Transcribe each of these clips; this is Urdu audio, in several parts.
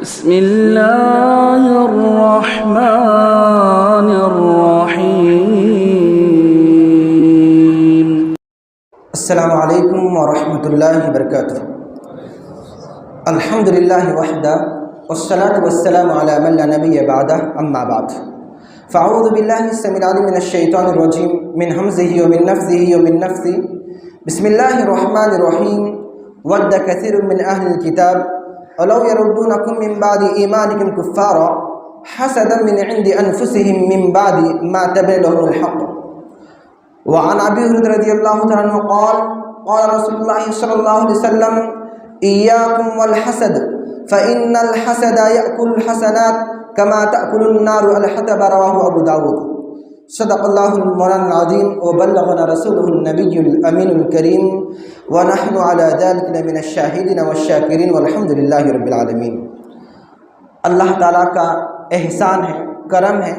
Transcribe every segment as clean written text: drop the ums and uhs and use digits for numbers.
بسم اللہ الرحمن الرحیم۔ السلام علیکم ورحمۃ اللہ وبرکاتہ۔ الحمدللہ وحدہ والصلاة والسلام علی من لا نبی بعدہ، اما بعد فاعوذ باللہ السمیع العلیم من الشیطان الرجیم من حمزہ ومن نفثہ ومن نفثہ۔ بسم اللہ الرحمن الرحیم۔ ود کثیر من اہل الکتاب ولو يردونکم من بعد ایمانکم کفارا حسدا من عند انفسهم من بعد ما تبین لهم الحق۔ وعن ابي هريره رضي الله تعالى عنه قال قال رسول الله صلى الله عليه وسلم اياكم والحسد فان الحسد ياكل الحسنات كما تاكل النار الحطب، رواه ابو داود۔ صدق الله المولانا العظيم وبلغنا رسوله النبي الامين الكريم ونحن على ذلك من الشاهدين والشاكرين والحمد لله رب العالمين۔ اللہ تعالیٰ کا احسان ہے، کرم ہے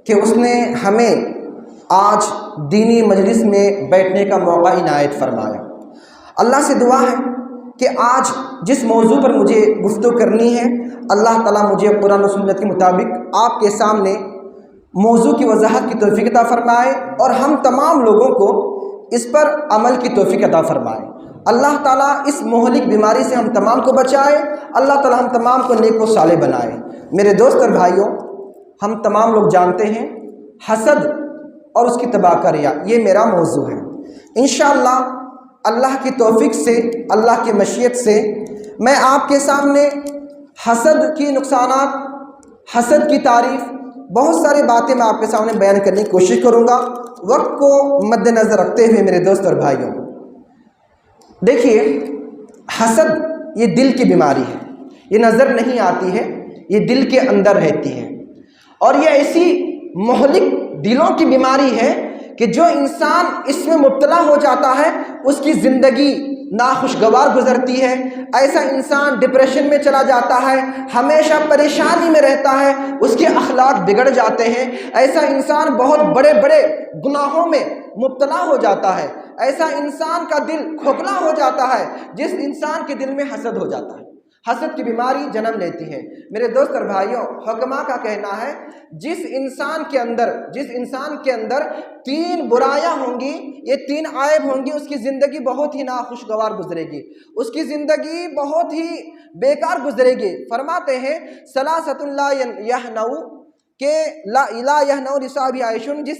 کہ اس نے ہمیں آج دینی مجلس میں بیٹھنے کا موقع عنایت فرمایا۔ اللہ سے دعا ہے کہ آج جس موضوع پر مجھے گفتگو کرنی ہے، اللہ تعالیٰ مجھے قرآن و سنت کے مطابق آپ کے سامنے موضوع کی وضاحت کی توفیق عطا فرمائے اور ہم تمام لوگوں کو اس پر عمل کی توفیق عطا فرمائے۔ اللہ تعالیٰ اس مہلک بیماری سے ہم تمام کو بچائے، اللہ تعالیٰ ہم تمام کو نیک و صالح بنائے۔ میرے دوست اور بھائیوں، ہم تمام لوگ جانتے ہیں حسد اور اس کی تباہ کا ریا، یہ میرا موضوع ہے۔ انشاءاللہ اللہ کی توفیق سے، اللہ کی مشیت سے میں آپ کے سامنے حسد کی نقصانات، حسد کی تعریف، بہت ساری باتیں میں آپ کے سامنے بیان کرنے کی کوشش کروں گا، وقت کو مد نظر رکھتے ہوئے میرے دوست اور بھائیوں۔ دیکھیے، حسد یہ دل کی بیماری ہے، یہ نظر نہیں آتی ہے، یہ دل کے اندر رہتی ہے، اور یہ ایسی مہلک دلوں کی بیماری ہے کہ جو انسان اس میں مبتلا ہو جاتا ہے اس کی زندگی ناخوشگوار گزرتی ہے۔ ایسا انسان ڈپریشن میں چلا جاتا ہے، ہمیشہ پریشانی میں رہتا ہے، اس کے اخلاق بگڑ جاتے ہیں۔ ایسا انسان بہت بڑے بڑے گناہوں میں مبتلا ہو جاتا ہے، ایسا انسان کا دل کھوکھلا ہو جاتا ہے جس انسان کے دل میں حسد ہو جاتا ہے، حسد کی بیماری جنم لیتی ہے۔ میرے دوست اور بھائیوں، حکماء کا کہنا ہے جس انسان کے اندر تین برائیاں ہوں گی، یہ تین عائب ہوں گی، اس کی زندگی بہت ہی ناخوشگوار گزرے گی، اس کی زندگی بہت ہی بیکار گزرے گی۔ فرماتے ہیں ثلاثۃ لا یحنو کہ لا یحنو لصاحب عیشن، جس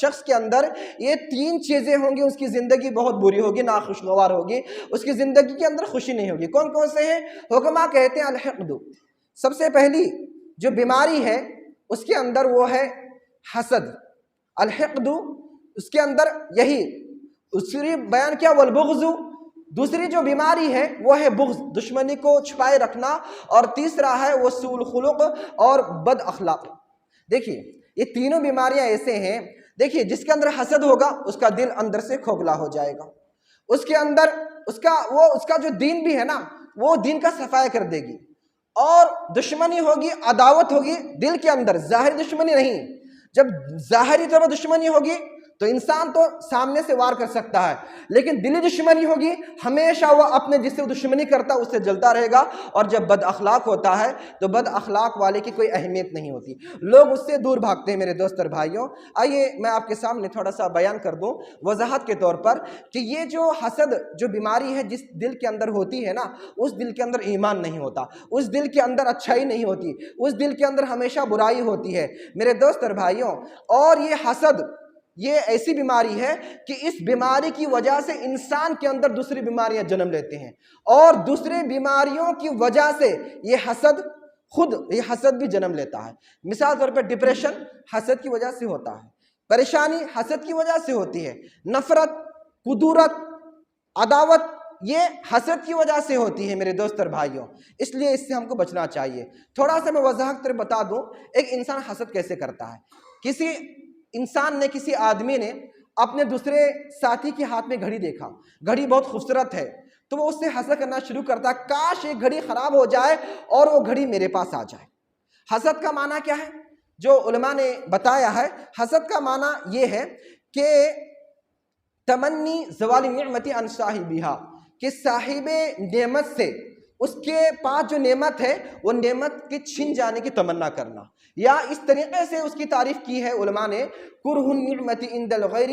شخص کے اندر یہ تین چیزیں ہوں گی اس کی زندگی بہت بری ہوگی، ناخوشگوار ہوگی، اس کی زندگی کے اندر خوشی نہیں ہوگی۔ کون کون سے ہیں؟ حکماء کہتے ہیں الحقد، سب سے پہلی جو بیماری ہے اس کے اندر وہ ہے حسد، الحقد، اس کے اندر یہی دوسری بیان کیا والبغض، دوسری جو بیماری ہے وہ ہے بغض، دشمنی کو چھپائے رکھنا، اور تیسرا ہے وہ سوء الخلق اور بد اخلاق۔ دیکھیے یہ تینوں بیماریاں ایسے ہیں، دیکھیے جس کے اندر حسد ہوگا اس کا دل اندر سے کھوکھلا ہو جائے گا، اس کے اندر اس کا جو دین بھی ہے نا وہ دین کا صفائی کر دے گی، اور دشمنی ہوگی، عداوت ہوگی دل کے اندر، ظاہری دشمنی نہیں۔ جب ظاہری طور پر دشمنی ہوگی تو انسان تو سامنے سے وار کر سکتا ہے، لیکن دلی دشمنی ہوگی ہمیشہ وہ اپنے جس سے دشمنی کرتا ہے اس سے جلتا رہے گا، اور جب بد اخلاق ہوتا ہے تو بد اخلاق والے کی کوئی اہمیت نہیں ہوتی، لوگ اس سے دور بھاگتے ہیں۔ میرے دوست اور بھائیوں، آئیے میں آپ کے سامنے تھوڑا سا بیان کر دوں وضاحت کے طور پر کہ یہ جو حسد جو بیماری ہے جس دل کے اندر ہوتی ہے نا، اس دل کے اندر ایمان نہیں ہوتا، اس دل کے اندر اچھائی نہیں ہوتی، اس دل کے اندر ہمیشہ برائی ہوتی ہے میرے دوست اور بھائیوں۔ اور یہ حسد یہ ایسی بیماری ہے کہ اس بیماری کی وجہ سے انسان کے اندر دوسری بیماریاں جنم لیتے ہیں، اور دوسری بیماریوں کی وجہ سے یہ حسد بھی جنم لیتا ہے۔ مثال طور پر ڈپریشن حسد کی وجہ سے ہوتا ہے، پریشانی حسد کی وجہ سے ہوتی ہے، نفرت، کدورت، عداوت یہ حسد کی وجہ سے ہوتی ہے میرے دوست اور بھائیوں، اس لیے اس سے ہم کو بچنا چاہیے۔ تھوڑا سا میں وضاحت طرح بتا دوں ایک انسان حسد کیسے کرتا ہے۔ کسی آدمی نے اپنے دوسرے ساتھی کے ہاتھ میں گھڑی دیکھا، گھڑی بہت خوبصورت ہے، تو وہ اس سے حسد کرنا شروع کرتا ہے، کاش یہ گھڑی خراب ہو جائے اور وہ گھڑی میرے پاس آ جائے۔ حسد کا معنی کیا ہے؟ جو علماء نے بتایا ہے حسد کا معنی یہ ہے کہ تمنی زوال نعمت عن صاحبها، کہ صاحب نعمت سے اس کے پاس جو نعمت ہے وہ نعمت کے چھن جانے کی تمنا کرنا، یا اس طریقے سے اس کی تعریف کی ہے علماء نے، کرہ النعمت عند الغیر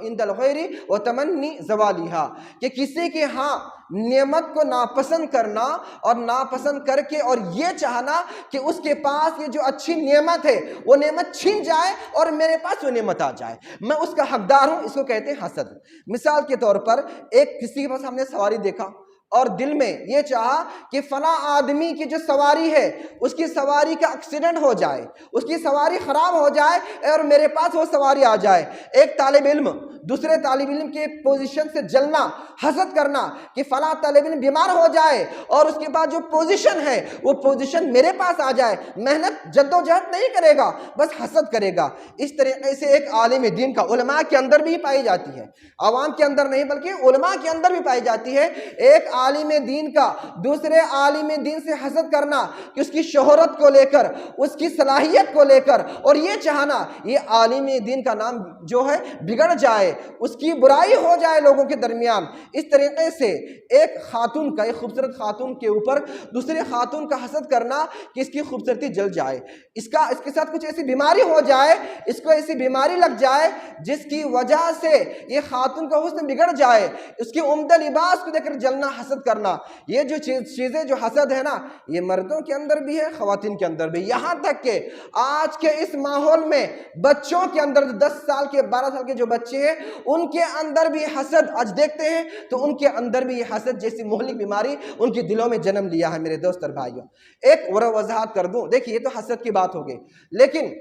عند الغیر و تمنی زوالیہا، کہ کسی کے ہاں نعمت کو ناپسند کرنا اور ناپسند کر کے اور یہ چاہنا کہ اس کے پاس یہ جو اچھی نعمت ہے وہ نعمت چھن جائے اور میرے پاس وہ نعمت آ جائے، میں اس کا حقدار ہوں، اس کو کہتے ہیں حسد۔ مثال کے طور پر ایک کسی کے پاس ہم نے سواری دیکھا اور دل میں یہ چاہا کہ فلاں آدمی کی جو سواری ہے اس کی سواری کا ایکسیڈنٹ ہو جائے، اس کی سواری خراب ہو جائے اور میرے پاس وہ سواری آ جائے۔ ایک طالب علم دوسرے طالب علم کے پوزیشن سے جلنا، حسد کرنا کہ فلاں طالب علم بیمار ہو جائے اور اس کے بعد جو پوزیشن ہے وہ پوزیشن میرے پاس آ جائے، محنت جدوجہد نہیں کرے گا، بس حسد کرے گا۔ اس طریقے سے ایک عالم دین کا، علماء کے اندر بھی پائی جاتی ہے، عوام کے اندر نہیں بلکہ علماء کے اندر بھی پائی جاتی ہے، ایک عالم دین کا دوسرے عالم دین سے حسد کرنا کہ اس کی شہرت کو لے کر، اس کی صلاحیت کو لے کر، اور یہ چاہنا یہ عالم دین کا نام جو ہے بگڑ جائے، اس کی برائی ہو جائے لوگوں کے درمیان۔ اس طریقے سے ایک خاتون کا، ایک خوبصورت خاتون کے اوپر دوسرے خاتون کا حسد کرنا کہ اس کی خوبصورتی جل جائے، اس کے ساتھ کچھ ایسی بیماری ہو جائے، اس کو ایسی بیماری لگ جائے جس کی وجہ سے یہ خاتون کا حسن بگڑ جائے، اس کی عمدہ لباس کو دیکھ کر جلنا، حسد کرنا۔ یہ جو چیزیں جو حسد ہے نا، یہ مردوں کے اندر بھی ہے، خواتین کے اندر بھی، یہاں تک کہ آج کے اس ماحول میں بچوں کے اندر 10 سال کے 12 سال کے جو بچے ہیں ان کے اندر بھی حسد آج دیکھتے ہیں، تو ان کے اندر بھی یہ حسد جیسی مہلک بیماری ان کے دلوں میں جنم لیا ہے۔ میرے دوست اور بھائیوں، ایک وضاحت کر دوں، دیکھیے یہ تو حسد کی بات ہو گئی، لیکن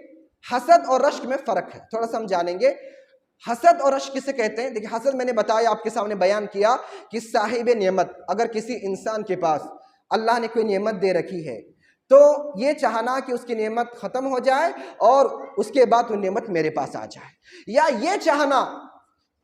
حسد اور رشک میں فرق ہے، تھوڑا سا ہم جانیں گے۔ حسد اور رشک کسے کہتے ہیں؟ دیکھیں، حسد میں نے بتایا، آپ کے سامنے بیان کیا کہ صاحب نعمت، اگر کسی انسان کے پاس اللہ نے کوئی نعمت دے رکھی ہے تو یہ چاہنا کہ اس کی نعمت ختم ہو جائے اور اس کے بعد وہ نعمت میرے پاس آ جائے، یا یہ چاہنا،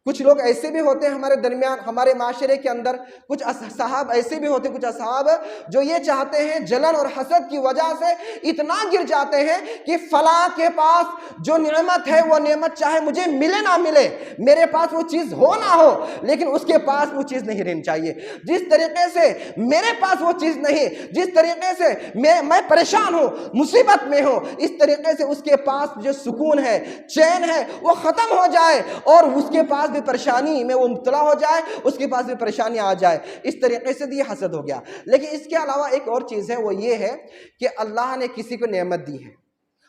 کچھ لوگ ایسے بھی ہوتے ہیں ہمارے درمیان، ہمارے معاشرے کے اندر کچھ صحاب ایسے بھی ہوتے ہیں، کچھ اصحاب جو یہ چاہتے ہیں، جلن اور حسد کی وجہ سے اتنا گر جاتے ہیں کہ فلاں کے پاس جو نعمت ہے وہ نعمت چاہے مجھے ملے نہ ملے، میرے پاس وہ چیز ہو نہ ہو، لیکن اس کے پاس وہ چیز نہیں رہنی چاہیے۔ جس طریقے سے میرے پاس وہ چیز نہیں، جس طریقے سے میں پریشان ہوں، مصیبت میں ہوں، اس طریقے سے اس کے پاس جو سکون ہے، چین ہے، وہ ختم ہو جائے اور اس کے پاس پریشانی میں وہ مبتلا ہو جائے، اس کے پاس بھی پریشانی آ جائے۔ اس طریقے سے یہ حسد ہو گیا۔ لیکن اس کے علاوہ ایک اور چیز ہے، وہ یہ ہے کہ اللہ نے کسی کو نعمت دی ہے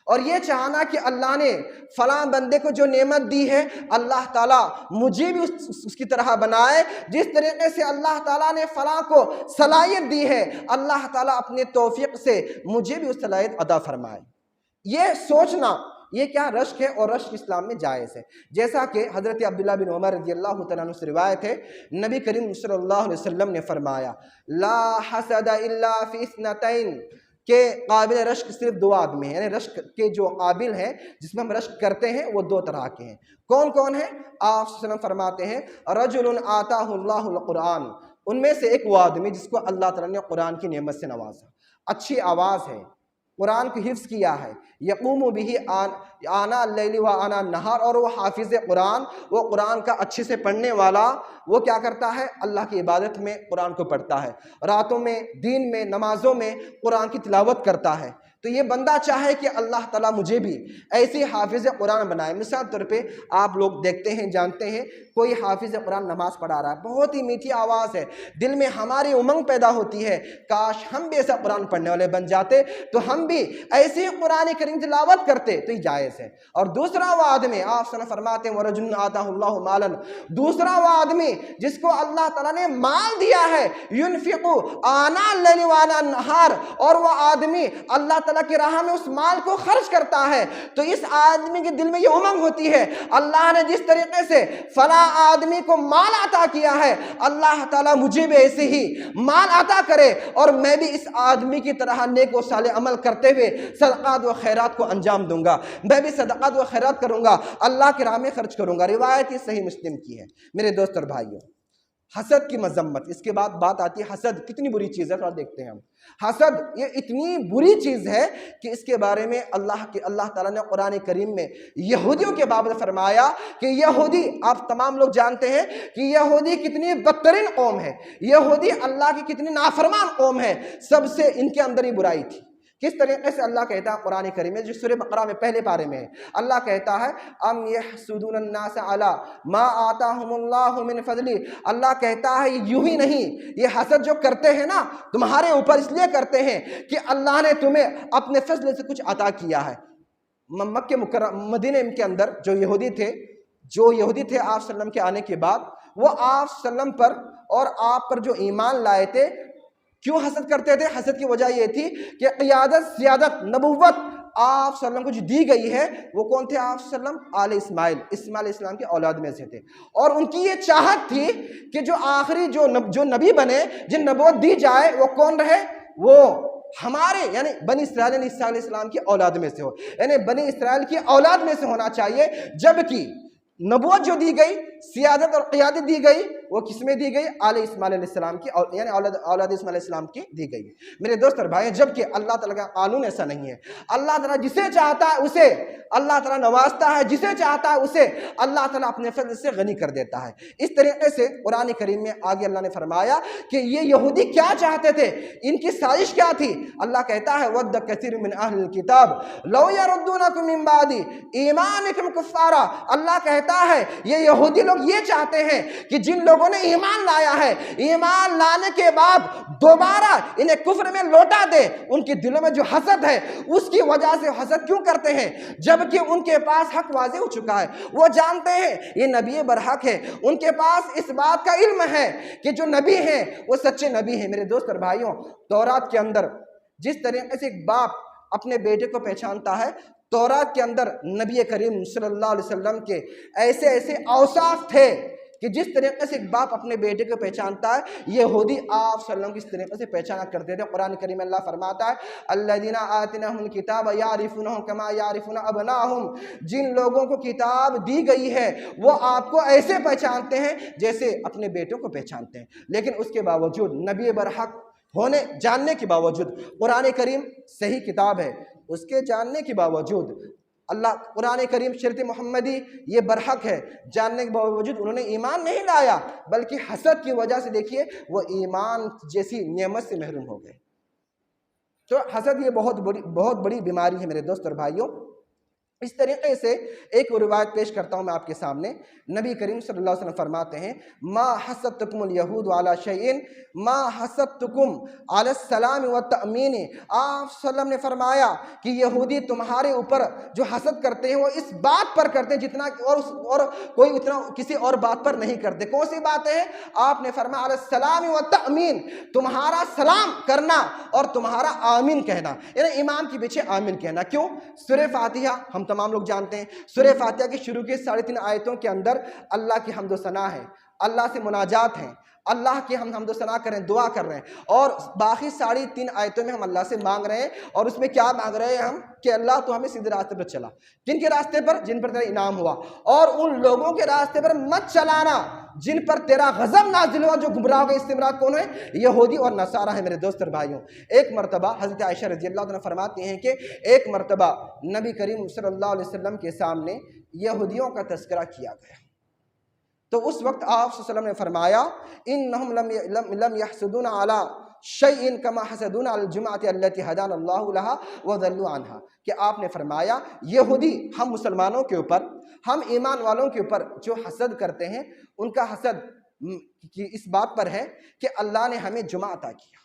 اور یہ چاہنا کہ اللہ نے فلاں بندے کو جو نعمت دی ہے اللہ تعالیٰ مجھے بھی اس کی طرح بنائے، جس طریقے سے اللہ تعالیٰ نے فلاں کو صلاحیت دی ہے اللہ تعالیٰ اپنے توفیق سے مجھے بھی اس صلاحیت عطا فرمائے۔ یہ سوچنا، یہ کیا رشک ہے، اور رشک اسلام میں جائز ہے، جیسا کہ حضرت عبداللہ بن عمر رضی اللہ تعالیٰ عنہ سے روایت ہے، نبی کریم صلی اللہ علیہ وسلم نے فرمایا لا حسد الا فی اثنتین، کہ قابل رشک صرف 2 آدمی ہیں، یعنی رشک کے جو قابل ہیں جس میں ہم رشک کرتے ہیں وہ 2 طرح کے ہیں۔ کون کون ہیں؟ آپ صلی اللہ علیہ وسلم فرماتے ہیں رجل آتاہ اللہ القرآن، ان میں سے ایک وہ آدمی جس کو اللہ تعالیٰ نے قرآن کی نعمت سے نوازا، اچھی آواز ہے، قرآن کو حفظ کیا ہے، یقوم بہ آنا اللیل و آنا النہار، اور وہ حافظ قرآن، وہ قرآن کا اچھے سے پڑھنے والا، وہ کیا کرتا ہے؟ اللہ کی عبادت میں قرآن کو پڑھتا ہے، راتوں میں، دین میں، نمازوں میں قرآن کی تلاوت کرتا ہے۔ تو یہ بندہ چاہے کہ اللہ تعالیٰ مجھے بھی ایسی حافظ قرآن بنائے۔ مثال طور پہ آپ لوگ دیکھتے ہیں، جانتے ہیں، کوئی حافظ قرآن نماز پڑھا رہا ہے، بہت ہی میٹھی آواز ہے، دل میں ہماری امنگ پیدا ہوتی ہے، کاش ہم بھی ایسا قرآن پڑھنے والے بن جاتے تو ہم بھی ایسی قرآن کریم تلاوت کرتے، تو یہ جائز ہے۔ اور دوسرا وہ آدمی، آپ صلی اللہ فرماتے ہیں وَرَجُلٌ آتَاهُ اللَّهُ مَالًا، دوسرا وہ آدمی جس کو اللہ تعالیٰ نے مال دیا ہے، يُنْفِقُ آنَاءَ اللَّيْلِ وَآنَاءَ النَّهَارِ، اور وہ آدمی اللہ تعالیٰ کی راہ میں اس مال کو خرچ کرتا ہے، تو اس آدمی کے دل میں یہ امنگ ہوتی ہے اللہ نے جس طریقے سے فلاں آدمی کو مال عطا کیا ہے، اللہ تعالیٰ مجھے بھی ایسے ہی مال عطا کرے اور میں بھی اس آدمی کی طرح نیک و صالح عمل کرتے ہوئے صدقات و خیرات کو انجام دوں گا، میں بھی صدقات و خیرات کروں گا، اللہ کی راہ میں خرچ کروں گا۔ روایت یہ صحیح مسلم کی ہے۔ میرے دوست اور بھائیوں، حسد کی مذمت۔ اس کے بعد بات آتی ہے حسد کتنی بری چیز ہے، تھوڑا دیکھتے ہیں ہم۔ حسد یہ اتنی بری چیز ہے کہ اس کے بارے میں اللہ تعالیٰ نے قرآن کریم میں یہودیوں کے بابت فرمایا کہ یہودی، آپ تمام لوگ جانتے ہیں کہ یہودی کتنی بدترین قوم ہے، یہودی اللہ کی کتنی نافرمان قوم ہے، سب سے ان کے اندر ہی برائی تھی۔ کس طریقے سے اللہ کہتا ہے قرآن کریم میں، جو سورہ بقرہ میں پہلے پارے میں ہے، اللہ کہتا ہے ام یحسدون الناس علی ما آتاہم اللہ من فضل، اللہ کہتا ہے یوں ہی نہیں، یہ حسد جو کرتے ہیں نا تمہارے اوپر اس لیے کرتے ہیں کہ اللہ نے تمہیں اپنے فضل سے کچھ عطا کیا ہے۔ مکہ مکرمہ مدینہ کے اندر جو یہودی تھے آپ صلی اللہ علیہ وسلم کے آنے کے بعد، وہ آپ صلی اللہ علیہ وسلم پر اور آپ پر جو ایمان لائے تھے، کیوں حسد کرتے تھے؟ حسد کی وجہ یہ تھی کہ قیادت، سیادت، نبوت آپ صلی اللہ علیہ وسلم کو جو دی گئی ہے، وہ کون تھے؟ آپ صلی اللہ علیہ وسلم آل اسماعیل علیہ السلام کی اولاد میں سے تھے، اور ان کی یہ چاہت تھی کہ جو آخری جو نبی بنے، جن نبوت دی جائے، وہ کون رہے؟ وہ ہمارے یعنی بنی اسرائیل عیسیٰ علیہ السلام کی اولاد میں سے ہو، یعنی بنی اسرائیل کی اولاد میں سے ہونا چاہیے، جبکہ نبوت جو دی گئی، سیادت اور قیادت دی گئی، وہ کس میں دی گئی؟ آل اسماعیل علیہ السلام کی، یعنی اولاد اسماعیل علیہ السلام کی دی گئی۔ میرے دوست اور بھائی، جبکہ اللہ تعالیٰ کا قانون ایسا نہیں ہے۔ اللہ تعالیٰ جسے چاہتا ہے اسے اللہ تعالیٰ نوازتا ہے، جسے چاہتا ہے اسے اللہ تعالیٰ اپنے فضل سے غنی کر دیتا ہے۔ اس طریقے سے قرآن کریم میں آگے اللہ نے فرمایا کہ یہ یہودی کیا چاہتے تھے، ان کی سازش کیا تھی؟ اللہ کہتا ہے وَدَّ كَثِيرٌ مِّنْ أَهْلِ الْكِتَابِ لَوْ يَرُدُّونَكُم مِّن بَعْدِ إِيمَانِكُمْ كُفَّارًا، اللہ کہتا ہے یہ یہودی لوگ یہ چاہتے ہیں کہ جن لوگوں نے ایمان لایا ہے، ایمان لانے کے بعد دوبارہ انہیں کفر میں لوٹا دے۔ ان کے دلوں میں جو حسد ہے، اس کی وجہ سے حسد کیوں کرتے ہیں؟ جبکہ ان کے پاس حق واضح ہو چکا ہے، وہ جانتے ہیں یہ نبی برحق ہے، ان کے پاس اس بات کا علم ہے کہ جو نبی ہیں وہ سچے نبی ہیں۔ میرے دوست اور بھائیوں، تورات کے اندر جس طریقے سے ایک باپ اپنے بیٹے کو پہچانتا ہے، تورات کے اندر نبی کریم صلی اللہ علیہ وسلم کے ایسے اوصاف تھے کہ جس طریقے سے ایک باپ اپنے بیٹے کو پہچانتا ہے، یہودی آپ صلی اللہ علیہ وسلم کس طریقے سے پہچانا کرتے تھے۔ قرآن کریم میں اللہ فرماتا ہے الذین آتیناہم الکتاب یعرفونہ کما یعرفون ابناءہم، جن لوگوں کو کتاب دی گئی ہے وہ آپ کو ایسے پہچانتے ہیں جیسے اپنے بیٹوں کو پہچانتے ہیں، لیکن اس کے باوجود نبی برحق ہونے جاننے کے باوجود، قرآن کریم صحیح کتاب ہے، اس کے جاننے کے باوجود اللہ قرآن کریم شریعت محمدی یہ برحق ہے، جاننے کے باوجود انہوں نے ایمان نہیں لایا، بلکہ حسد کی وجہ سے دیکھیے وہ ایمان جیسی نعمت سے محروم ہو گئے۔ تو حسد یہ بہت بڑی بیماری ہے میرے دوست اور بھائیوں۔ اس طریقے سے ایک روایت پیش کرتا ہوں میں آپ کے سامنے، نبی کریم صلی اللہ علیہ وسلم فرماتے ہیں ما حسدتکم الیہود علی شیئن ما حسدتکم علی السلام والتأمین، آپ صلی اللہ علیہ وسلم نے فرمایا کہ یہودی تمہارے اوپر جو حسد کرتے ہیں وہ اس بات پر کرتے ہیں جتنا اور کوئی اتنا کسی اور بات پر نہیں کرتے۔ کون سی بات ہے؟ آپ نے فرمایا علی السلام والتأمین، تمہارا سلام کرنا اور تمہارا آمین کہنا، یعنی امام کے پیچھے آمین کہنا۔ کیوں؟ سورہ فاتحہ ہم تمام لوگ جانتے ہیں، سورہ فاتحہ کی شروع کی 3.5 آیتوں کے اندر اللہ کی حمد و ثنا ہے، اللہ سے مناجات ہیں، اللہ کی ہم حمد و ثنا کر رہے ہیں، دعا کر رہے ہیں، اور باقی 3.5 آیتوں میں ہم اللہ سے مانگ رہے ہیں، اور اس میں کیا مانگ رہے ہیں ہم؟ کہ اللہ تو ہمیں سیدھے راستے پر چلا۔ کن کے راستے پر؟ جن پر تیرا انعام ہوا، اور ان لوگوں کے راستے پر مت چلانا جن پر تیرا غضب نازل ہوا، جو گمراہ ہو گئے۔ اس سے مراد کون ہے؟ یہودی اور نصارہ ہیں میرے دوست اور بھائیوں۔ ایک مرتبہ حضرت عائشہ رضی اللہ عنہ فرماتی ہیں کہ ایک مرتبہ نبی کریم صلی اللہ علیہ وسلم کے سامنے یہودیوں کا تذکرہ کیا گیا، تو اس وقت آپ صلی اللہ علیہ وسلم نے فرمایا انہم لم یحسدون علی شیء کما حسدون علی الجمعۃ التي هدانا اللہ لها وضلوا عنها، کہ آپ نے فرمایا یہودی ہم مسلمانوں کے اوپر، ہم ایمان والوں کے اوپر جو حسد کرتے ہیں، ان کا حسد اس بات پر ہے کہ اللہ نے ہمیں جمعہ عطا کیا،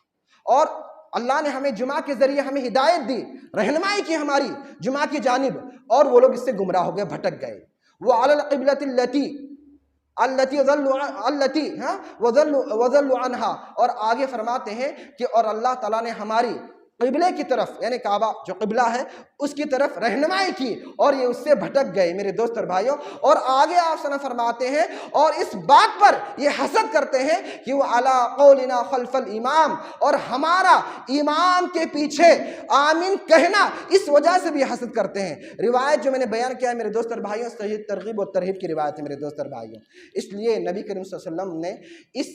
اور اللہ نے ہمیں جمعہ کے ذریعے ہمیں ہدایت دی، رہنمائی کی ہماری جمعہ کی جانب، اور وہ لوگ اس سے گمراہ ہو گئے، بھٹک گئے۔ وعلی القبلۃ وضلوا عنہا، اور آگے فرماتے ہیں کہ اور اللہ تعالیٰ نے ہماری قبلے کی طرف یعنی کعبہ جو قبلہ ہے اس کی طرف رہنمائی کی اور یہ اس سے بھٹک گئے میرے دوست اور بھائیوں۔ اور آگے آپ صلی اللہ علیہ وسلم فرماتے ہیں اور اس بات پر یہ حسد کرتے ہیں کہ وہ علی قولنا خلف الامام، اور ہمارا امام کے پیچھے آمین کہنا اس وجہ سے بھی حسد کرتے ہیں۔ روایت جو میں نے بیان کیا ہے میرے دوست اور بھائیوں صحیح ترغیب و ترہیب کی روایت ہے میرے دوست اور بھائیوں۔ اس لیے نبی کریم صلی اللہ علیہ وسلم نے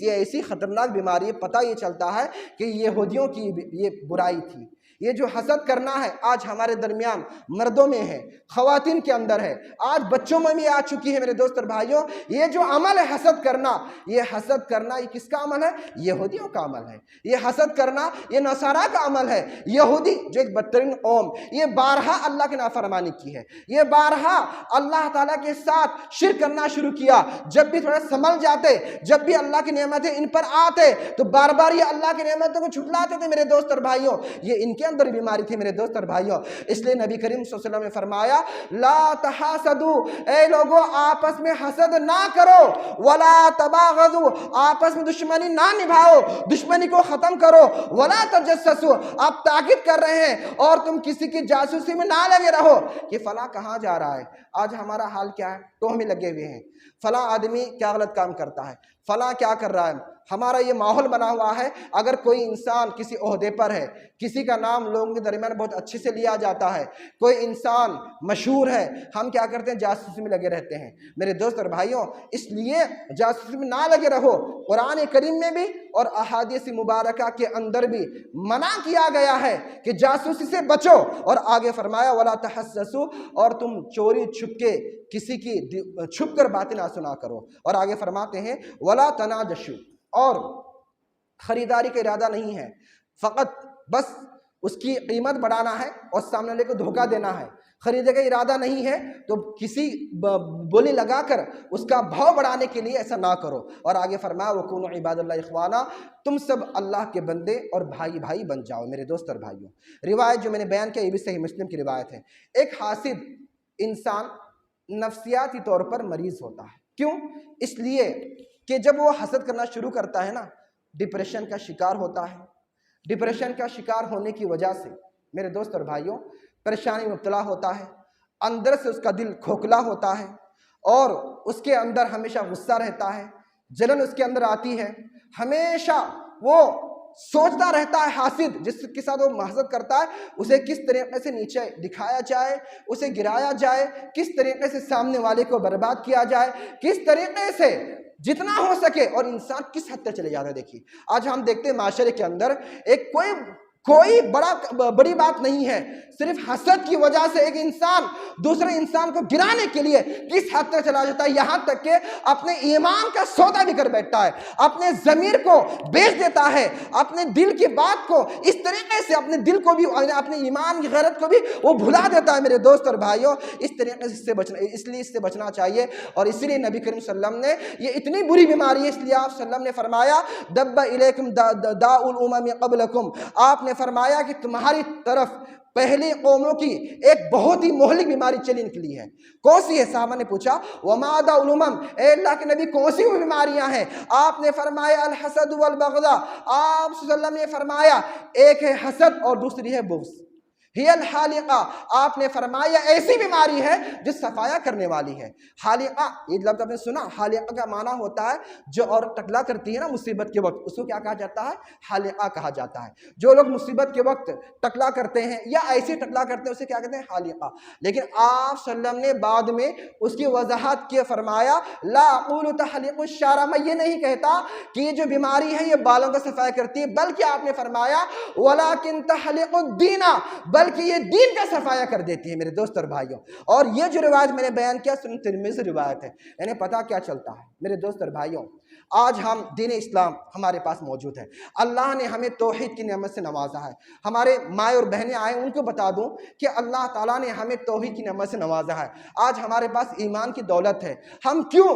یہ ایسی خطرناک بیماری پتہ یہ چلتا ہے کہ یہودیوں کی یہ برائی تھی۔ یہ جو حسد کرنا ہے آج ہمارے درمیان مردوں میں ہے، خواتین کے اندر ہے، آج بچوں میں بھی آ چکی ہے میرے دوست اور بھائیوں۔ یہ جو عمل ہے حسد کرنا، یہ حسد کرنا یہ کس کا عمل ہے؟ یہودیوں کا عمل ہے۔ یہ حسد کرنا یہ نصارہ کا عمل ہے۔ یہودی جو ایک بدترین قوم، یہ بارہا اللہ کی نافرمانی کی ہے، یہ بارہا اللہ تعالیٰ کے ساتھ شرک کرنا شروع کیا۔ جب بھی تھوڑا سنبھل جاتے، جب بھی اللہ کی نعمتیں ان پر آتے تو بار بار یہ اللہ کی نعمتوں کو جھٹلاتے تھے میرے دوست اور بھائیوں۔ یہ ان کے اندر بیماری تھی میرے دوست اور بھائیوں۔ اس لیے نبی کریم صلی اللہ علیہ وسلم نے فرمایا لا تحاسدوا، اے لوگوں آپس میں حسد نہ کرو، ولا تباغضوا، آپس میں دشمنی نہ نبھاؤ، دشمنی کو ختم کرو، ولا تجسسوا، آپ تاکید کر رہے ہیں اور تم کسی کی جاسوسی میں نہ لگے رہو کہ فلاں کہاں جا رہا ہے۔ آج ہمارا حال کیا ہے؟ ٹوہ میں لگے ہوئے ہیں، فلاں آدمی کیا غلط کام کرتا ہے، فلاں کیا کر رہا ہے۔ ہمارا یہ ماحول بنا ہوا ہے، اگر کوئی انسان کسی عہدے پر ہے، کسی کا نام لوگوں کے درمیان بہت اچھے سے لیا جاتا ہے، کوئی انسان مشہور ہے، ہم کیا کرتے ہیں؟ جاسوسی میں لگے رہتے ہیں میرے دوست اور بھائیوں۔ اس لیے جاسوسی میں نہ لگے رہو۔ قرآن کریم میں بھی اور احادیث مبارکہ کے اندر بھی منع کیا گیا ہے کہ جاسوسی سے بچو، اور آگے فرمایا ولا تحسسوا، اور تم چوری چھپ کے کسی کی چھپ کر باتیں نہ سنا کرو، اور آگے فرماتے ہیں ولا تناجشوا، اور خریداری کا ارادہ نہیں ہے، فقط بس اس کی قیمت بڑھانا ہے اور سامنے والے کو دھوکہ دینا ہے، خریدے کا ارادہ نہیں ہے تو کسی بولی لگا کر اس کا بھاؤ بڑھانے کے لیے ایسا نہ کرو، اور آگے فرمایا وَكُونُوا عِبَادَ اللَّهِ إِخْوَانًا، تم سب اللہ کے بندے اور بھائی بھائی بن جاؤ میرے دوست اور بھائیوں۔ روایت جو میں نے بیان کیا یہ بھی صحیح مسلم کی روایت ہے۔ ایک حاسد انسان نفسیاتی طور پر مریض ہوتا ہے، کیوں؟ اس لیے کہ جب وہ حسد کرنا شروع کرتا ہے نا، ڈپریشن کا شکار ہوتا ہے۔ ڈپریشن کا شکار ہونے کی وجہ سے میرے دوست اور بھائیوں پریشانی میں مبتلا ہوتا ہے، اندر سے اس کا دل کھوکھلا ہوتا ہے، اور اس کے اندر ہمیشہ غصہ رہتا ہے، جلن اس کے اندر آتی ہے، ہمیشہ وہ سوچتا رہتا ہے حاسد جس کے ساتھ وہ حسد کرتا ہے اسے کس طریقے سے نیچے دکھایا جائے، اسے گرایا جائے، کس طریقے سے سامنے والے کو برباد کیا جائے، کس طریقے سے جتنا ہو سکے، اور انسان کس حد تک چلے جاتا ہے۔ دیکھیے آج ہم دیکھتے ہیں معاشرے کے اندر ایک کوئی بڑی بات نہیں ہے، صرف حسد کی وجہ سے ایک انسان دوسرے انسان کو گرانے کے لیے کس حد تک چلا جاتا ہے، یہاں تک کہ اپنے ایمان کا سودا بھی کر بیٹھتا ہے، اپنے ضمیر کو بیچ دیتا ہے، اپنے دل کی بات کو اس طریقے سے اپنے دل کو بھی، اپنے ایمان کی غیرت کو بھی وہ بھلا دیتا ہے میرے دوست اور بھائیوں۔ اس طریقے سے اس سے بچنا چاہیے، اور اسی لیے نبی کریم صلی اللہ علیہ وسلم نے یہ اتنی بری بیماری ہے، اس لیے آپ صلی اللہ علیہ وسلم نے فرمایا دب الیکم داء الامم قبلکم، آپ نے فرمایا کہ تمہاری طرف پہلی قوموں کی ایک بہت ہی مہلک بیماری چلی نکلی ہے۔ کون سی ہے؟ صحابہ نے پوچھا وما داء الامم، اے اللہ کے نبی کون سی وہ بیماریاں ہیں؟ آپ نے فرمایا الحسد والبغض، آپ صلی اللہ علیہ وسلم نے فرمایا ایک ہے حسد اور دوسری ہے بغض۔ ہی الحالقہ، آپ نے فرمایا ایسی بیماری ہے جو صفایا کرنے والی ہے۔ حالقہ یہ لفظ آپ نے سنا، حالقہ کا معنی ہوتا ہے جو عورت ٹکلا کرتی ہے نا مصیبت کے وقت، اس کو کیا کہا جاتا ہے؟ حالقہ کہا جاتا ہے۔ جو لوگ مصیبت کے وقت ٹکلا کرتے ہیں یا ایسے ٹکلا کرتے ہیں اسے کیا کہتے ہیں؟ حالقہ۔ لیکن آپ صلی اللہ علیہ وسلم نے بعد میں اس کی وضاحت کی، فرمایا لا اقول تحلق الشعر، میں یہ نہیں کہتا کہ یہ جو بیماری ہے یہ بالوں کا صفایا کرتی ہے، بلکہ آپ نے فرمایا ولکن تحلق الدین، بلکہ یہ دین کا صفایا کر دیتی ہے میرے دوست اور بھائیوں۔ اور یہ جو روایت میں نے بیان کیا سنن ترمذی روایت ہے، یعنی پتہ کیا چلتا ہے میرے دوست اور بھائیوں، آج ہم دین اسلام ہمارے پاس موجود ہے، اللہ نے ہمیں توحید کی نعمت سے نوازا ہے۔ ہمارے مائیں اور بہنیں آئیں ان کو بتا دوں کہ اللہ تعالیٰ نے ہمیں توحید کی نعمت سے نوازا ہے، آج ہمارے پاس ایمان کی دولت ہے۔ ہم کیوں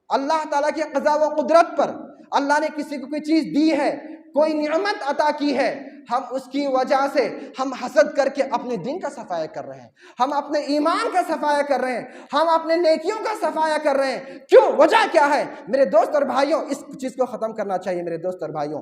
اللہ تعالیٰ کی قضا و قدرت پر، اللہ نے کسی کو کوئی چیز دی ہے، کوئی نعمت عطا کی ہے، ہم اس کی وجہ سے ہم حسد کر کے اپنے دین کا صفایا کر رہے ہیں، ہم اپنے ایمان کا صفایا کر رہے ہیں، ہم اپنے نیکیوں کا صفایا کر رہے ہیں۔ کیوں؟ وجہ کیا ہے میرے دوست اور بھائیوں؟ اس چیز کو ختم کرنا چاہیے میرے دوست اور بھائیوں۔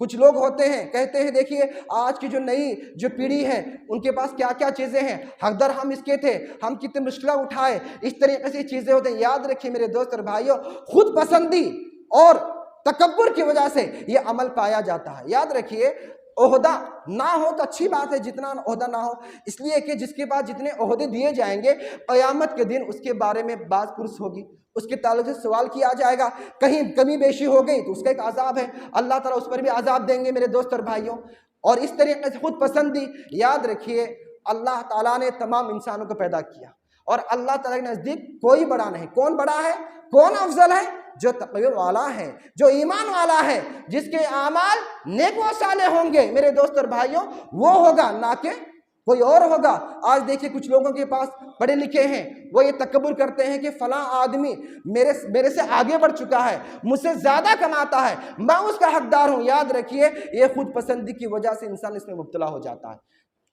کچھ لوگ ہوتے ہیں کہتے ہیں دیکھیے آج کی جو نئی جو پیڑھی ہے ان کے پاس کیا کیا چیزیں ہیں، حقدار ہم اس کے تھے، ہم کتنے مشکلیں اٹھائے، اس طریقے سے چیزیں ہوتے ہیں۔ یاد رکھیے میرے دوست اور بھائیوں، خود پسندی اور تکبر کی وجہ سے یہ عمل پایا جاتا ہے۔ یاد رکھیے عہدہ نہ ہو تو اچھی بات ہے، جتنا عہدہ نہ ہو، اس لیے کہ جس کے پاس جتنے عہدے دیے جائیں گے قیامت کے دن اس کے بارے میں باز پرس ہوگی، اس کے تعلق سے سوال کیا جائے گا، کہیں کمی بیشی ہو گئی تو اس کا ایک عذاب ہے، اللہ تعالیٰ اس پر بھی عذاب دیں گے میرے دوست اور بھائیوں۔ اور اس طریقے سے خود پسندی، یاد رکھیے اللہ تعالیٰ نے تمام انسانوں کو پیدا کیا اور اللہ تعالیٰ کے نزدیک کوئی بڑا نہیں۔ کون بڑا ہے، کون افضل ہے؟ جو تقوی والا ہے، جو ایمان والا ہے، جس کے اعمال نیک و صالح ہوں گے میرے دوست اور بھائیوں، وہ ہوگا، نہ کہ کوئی اور ہوگا۔ آج دیکھیے کچھ لوگوں کے پاس پڑھے لکھے ہیں، وہ یہ تکبر کرتے ہیں کہ فلاں آدمی میرے سے آگے بڑھ چکا ہے، مجھ سے زیادہ کماتا ہے، میں اس کا حقدار ہوں۔ یاد رکھیے یہ خود پسندی کی وجہ سے انسان اس میں مبتلا ہو جاتا ہے۔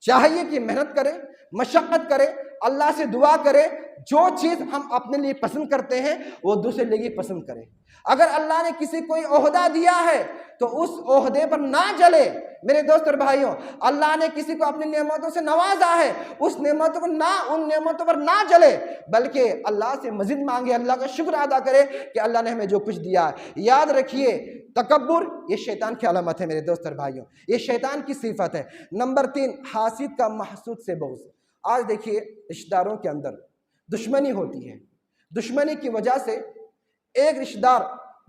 چاہیے کہ محنت کرے، مشقت کرے، اللہ سے دعا کرے، جو چیز ہم اپنے لیے پسند کرتے ہیں وہ دوسرے لیے پسند کرے۔ اگر اللہ نے کسی کوئی عہدہ دیا ہے تو اس عہدے پر نہ جلے میرے دوست اور بھائیوں۔ اللہ نے کسی کو اپنی نعمتوں سے نوازا ہے، اس نعمتوں کو ان نعمتوں پر نہ جلے، بلکہ اللہ سے مزید مانگے، اللہ کا شکر ادا کرے کہ اللہ نے ہمیں جو کچھ دیا ہے۔ یاد رکھیے تکبر یہ شیطان کی علامت ہے میرے دوست اور بھائیوں، یہ شیطان کی صفت ہے۔ نمبر 3، حاسد کا محسود سے بغض۔ آج دیکھیے رشتہ داروں کے اندر دشمنی ہوتی ہے، دشمنی کی وجہ سے ایک رشتہ دار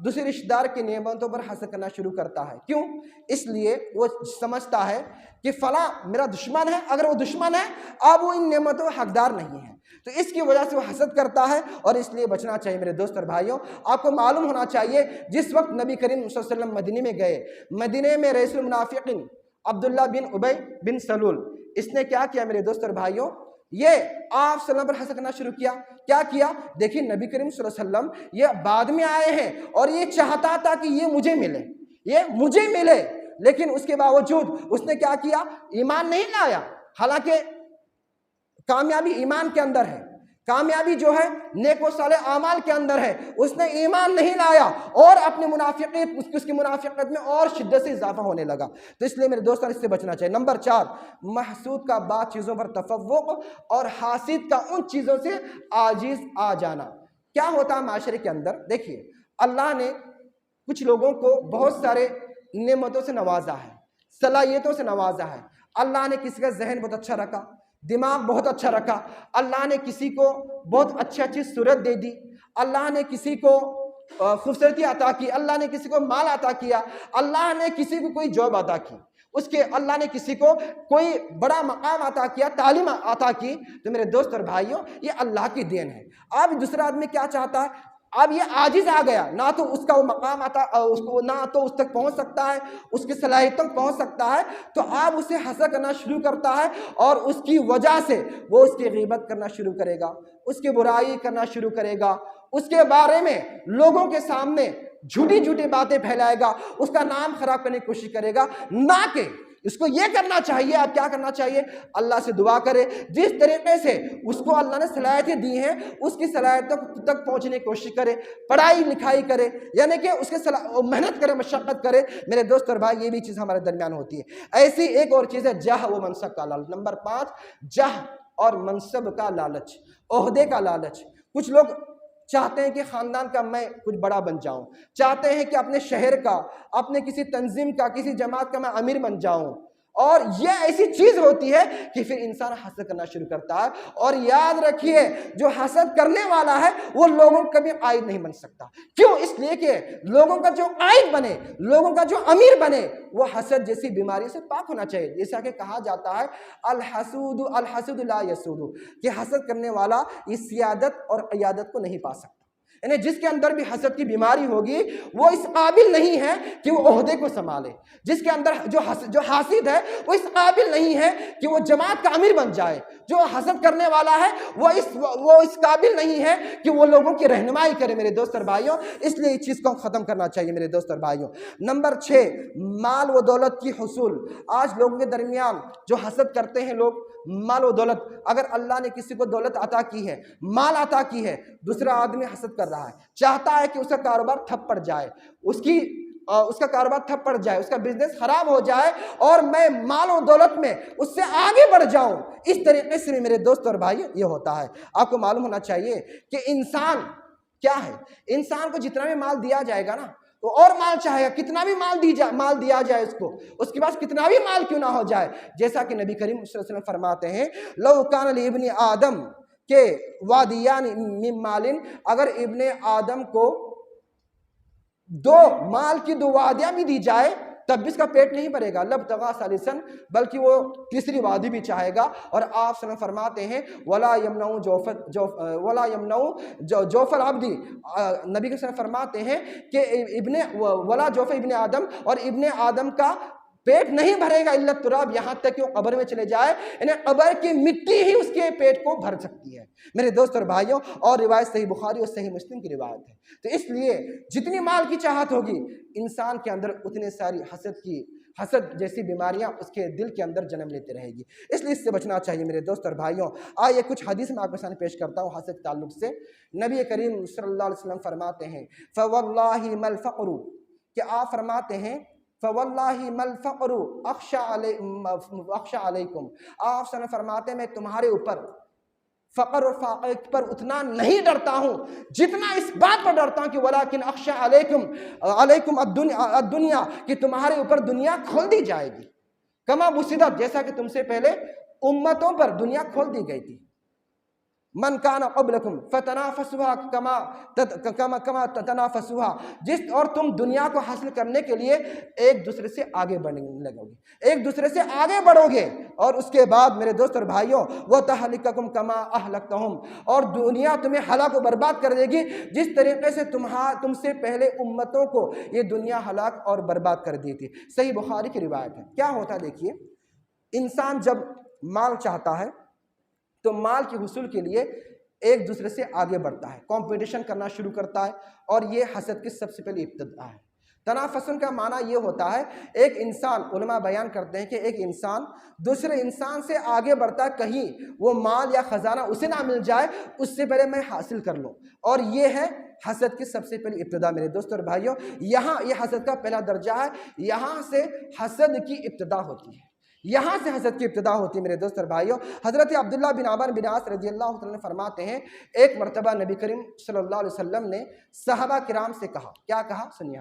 دوسرے رشتہ دار کی نعمتوں پر حسد کرنا شروع کرتا ہے۔ کیوں؟ اس لیے وہ سمجھتا ہے کہ فلاں میرا دشمن ہے، اگر وہ دشمن ہے اب وہ ان نعمتوں کا حقدار نہیں ہے، تو اس کی وجہ سے وہ حسد کرتا ہے، اور اس لیے بچنا چاہیے میرے دوست اور بھائیوں۔ آپ کو معلوم ہونا چاہیے جس وقت نبی کریم صلی اللہ علیہ وسلم مدینے میں گئے، مدینے میں رئیس المنافقین عبداللہ بن ابی بن سلول، اس نے کیا کیا میرے دوست اور بھائیوں؟ یہ آپ صلی اللہ علیہ وسلم پر حسد کرنا شروع کیا۔ کیا کیا؟ دیکھیں نبی کریم صلی اللہ علیہ وسلم یہ بعد میں آئے ہیں اور یہ چاہتا تھا کہ یہ مجھے ملے، یہ مجھے ملے، لیکن اس کے باوجود اس نے کیا کیا؟ ایمان نہیں لایا۔ حالانکہ کامیابی ایمان کے اندر ہے، کامیابی جو ہے نیک و صالح اعمال کے اندر ہے، اس نے ایمان نہیں لایا اور اپنی منافقت اس کی منافقت میں اور شدت سے اضافہ ہونے لگا۔ تو اس لیے میرے دوستان اس سے بچنا چاہیے۔ نمبر 4، محسود کا بعض چیزوں پر تفوق اور حاسد کا ان چیزوں سے عاجز آ جانا۔ کیا ہوتا ہے معاشرے کے اندر؟ دیکھیے اللہ نے کچھ لوگوں کو بہت سارے نعمتوں سے نوازا ہے، صلاحیتوں سے نوازا ہے۔ اللہ نے کسی کا ذہن بہت اچھا رکھا، دماغ بہت اچھا رکھا، اللہ نے کسی کو بہت اچھی صورت دے دی، اللہ نے کسی کو خوبصورتی عطا کی، اللہ نے کسی کو مال عطا کیا، اللہ نے کسی کو کوئی جاب عطا کی، اللہ نے کسی کو کوئی بڑا مقام عطا کیا، تعلیم عطا کی، تو میرے دوست اور بھائیوں یہ اللہ کی دین ہے۔ اب دوسرا آدمی کیا چاہتا ہے؟ اب یہ عاجز آ گیا، نہ تو اس کا وہ مقام آتا، نہ تو اس تک پہنچ سکتا ہے، اس کی صلاحیت تک پہنچ سکتا ہے، تو آپ اسے حسد کرنا شروع کرتا ہے اور اس کی وجہ سے وہ اس کی غیبت کرنا شروع کرے گا، اس کی برائی کرنا شروع کرے گا، اس کے بارے میں لوگوں کے سامنے جھوٹی جھوٹی باتیں پھیلائے گا، اس کا نام خراب کرنے کی کوشش کرے گا۔ نہ کہ اس کو یہ کرنا چاہیے، آپ کیا کرنا چاہیے؟ اللہ سے دعا کرے، جس طریقے سے اس کو اللہ نے صلاحیتیں دی ہیں اس کی صلاحیتوں تک پہنچنے کی کوشش کرے، پڑھائی لکھائی کرے، یعنی کہ اس کے محنت کرے، مشقت کرے۔ میرے دوست اور بھائی یہ بھی چیز ہمارے درمیان ہوتی ہے۔ ایسی ایک اور چیز ہے جاہ و منصب کا لالچ۔ نمبر 5، جاہ اور منصب کا لالچ، عہدے کا لالچ۔ کچھ لوگ چاہتے ہیں کہ خاندان کا میں کچھ بڑا بن جاؤں، چاہتے ہیں کہ اپنے شہر کا، اپنے کسی تنظیم کا، کسی جماعت کا میں امیر بن جاؤں، اور یہ ایسی چیز ہوتی ہے کہ پھر انسان حسد کرنا شروع کرتا ہے۔ اور یاد رکھیے جو حسد کرنے والا ہے وہ لوگوں کا کبھی عائد نہیں بن سکتا۔ کیوں؟ اس لیے کہ لوگوں کا جو عائد بنے، لوگوں کا جو امیر بنے، وہ حسد جیسی بیماری سے پاک ہونا چاہیے۔ جیسا کہ کہا جاتا ہے الحسود لا یسود، کہ حسد کرنے والا اس سیادت اور قیادت کو نہیں پا سکتا۔ یعنی جس کے اندر بھی حسد کی بیماری ہوگی وہ اس قابل نہیں ہے کہ وہ عہدے کو سنبھالے، جس کے اندر جو حاسد ہے وہ اس قابل نہیں ہے کہ وہ جماعت کا امیر بن جائے، جو حسد کرنے والا ہے وہ اس قابل نہیں ہے کہ وہ لوگوں کی رہنمائی کرے۔ میرے دوست اور بھائیوں اس لیے اس چیز کو ختم کرنا چاہیے میرے دوست اور بھائیوں۔ نمبر 6، مال و دولت کی حصول۔ آج لوگوں کے درمیان جو حسد کرتے ہیں لوگ، مال و دولت، اگر اللہ نے کسی کو دولت عطا کی ہے، مال عطا کی ہے، دوسرا آدمی حسد کر رہا ہے، چاہتا ہے کہ اس کا کاروبار ٹھپ پڑ جائے، اس کی اس کا کاروبار ٹھپ پڑ جائے، اس کا بزنس خراب ہو جائے اور میں مال و دولت میں اس سے آگے بڑھ جاؤں۔ اس طریقے سے میرے دوست اور بھائی یہ ہوتا ہے۔ آپ کو معلوم ہونا چاہیے کہ انسان کیا ہے، انسان کو جتنا بھی مال دیا جائے گا نا وہ اور مال چاہے گا، کتنا بھی مال دیا جائے اس کو، اس کے پاس کتنا بھی مال کیوں نہ ہو جائے، جیسا کہ نبی کریم صلی اللہ علیہ وسلم فرماتے ہیں لو کان لابن آدم کہ وادیان من مال، اگر ابن آدم کو دو مال کی دو وادیاں بھی دی جائے تب بھی اس کا پیٹ نہیں بھرے گا، لبتغا ثالثاً، بلکہ وہ تیسری وادی بھی چاہے گا۔ اور آپ صلی اللہ علیہ وسلم فرماتے ہیں ولا یمنع جوف العبد، نبی کے وسلم فرماتے ہیں کہ ولا جوف ابن آدم، اور ابن آدم کا پیٹ نہیں بھرے گا الا التراب، یہاں تک کہ وہ قبر میں چلے جائے، یعنی قبر کی مٹی ہی اس کے پیٹ کو بھر سکتی ہے میرے دوست اور بھائیوں۔ اور روایت صحیح بخاری اور صحیح مسلم کی روایت ہے۔ تو اس لیے جتنی مال کی چاہت ہوگی انسان کے اندر اتنے ساری حسد جیسی بیماریاں اس کے دل کے اندر جنم لیتے رہے گی، اس لیے اس سے بچنا چاہیے میرے دوست اور بھائیوں۔ آئیے کچھ حدیث میں آپ کے سامنے پیش کرتا ہوں حسد کے تعلق سے۔ نبی کریم صلی اللہ علیہ وسلم فرماتے ہیں فواللہ ما الفقر، کہ آپ فرماتے ہیں فواللہ ما الفقر اخشى علیکم، آپ صلی اللہ فرماتے ہیں میں تمہارے اوپر فقر اور فاقے پر اتنا نہیں ڈرتا ہوں جتنا اس بات پر ڈرتا ہوں کہ ولیکن اخشى علیکم الدنیا، کہ تمہارے اوپر دنیا کھول دی جائے گی، کما بسطت، جیسا کہ تم سے پہلے امتوں پر دنیا کھول دی گئی تھی، من کان قبلکم فتنافسوها کما تتنافسوها، اور تم دنیا کو حاصل کرنے کے لیے ایک دوسرے سے آگے بڑھنے لگو گے، ایک دوسرے سے آگے بڑھو گے، اور اس کے بعد میرے دوست اور بھائیوں وتہلککم کما اہلکتہم، اور دنیا تمہیں ہلاک و برباد کر دے گی جس طریقے سے تم سے پہلے امتوں کو یہ دنیا ہلاک اور برباد کر دی تھی۔ صحیح بخاری کی روایت ہے۔ کیا ہوتا ہے دیکھیے، انسان جب مال چاہتا ہے تو مال کے حصول کے لیے ایک دوسرے سے آگے بڑھتا ہے، کمپٹیشن کرنا شروع کرتا ہے، اور یہ حسد کی سب سے پہلی ابتدا ہے۔ تنافسن کا معنی یہ ہوتا ہے ایک انسان، علماء بیان کرتے ہیں کہ ایک انسان دوسرے انسان سے آگے بڑھتا ہے، کہیں وہ مال یا خزانہ اسے نہ مل جائے اس سے پہلے میں حاصل کر لوں، اور یہ ہے حسد کی سب سے پہلی ابتدا میرے دوست اور بھائیوں۔ یہاں یہ حسد کا پہلا درجہ ہے، یہاں سے حسد کی ابتدا ہوتی ہے، یہاں سے حسد کی ابتدا ہوتی ہے میرے دوست اور بھائیوں۔ حضرت عبداللہ بن عمرو بن عاص رضی اللہ عنہ فرماتے ہیں ایک مرتبہ نبی کریم صلی اللہ علیہ وسلم نے صحابہ کرام سے کہا، کیا کہا سنیے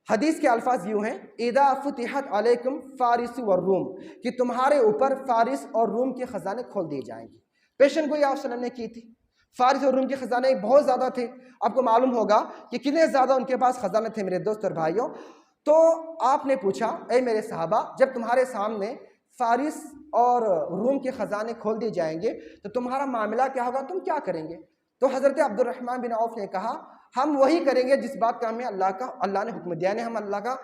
حدیث کے الفاظ یوں ہیں اذا فتحت علیکم فارس والروم، کہ تمہارے اوپر فارس اور روم کے خزانے کھول دیے جائیں گے۔ پیشن گوئی آپ صلی اللہ علیہ وسلم نے کی تھی، فارس اور روم کے خزانے بہت زیادہ تھے، آپ کو معلوم ہوگا کہ کتنے زیادہ ان کے پاس خزانے تھے میرے دوست اور بھائیوں۔ تو آپ نے پوچھا اے میرے صحابہ، جب تمہارے سامنے فارس اور روم کے خزانے کھول دیے جائیں گے تو تمہارا معاملہ کیا ہوگا، تم کیا کریں گے؟ تو حضرت عبد الرحمن بن عوف نے کہا ہم وہی کریں گے جس بات کا ہمیں اللہ نے حکم دیا، ہم اللہ کا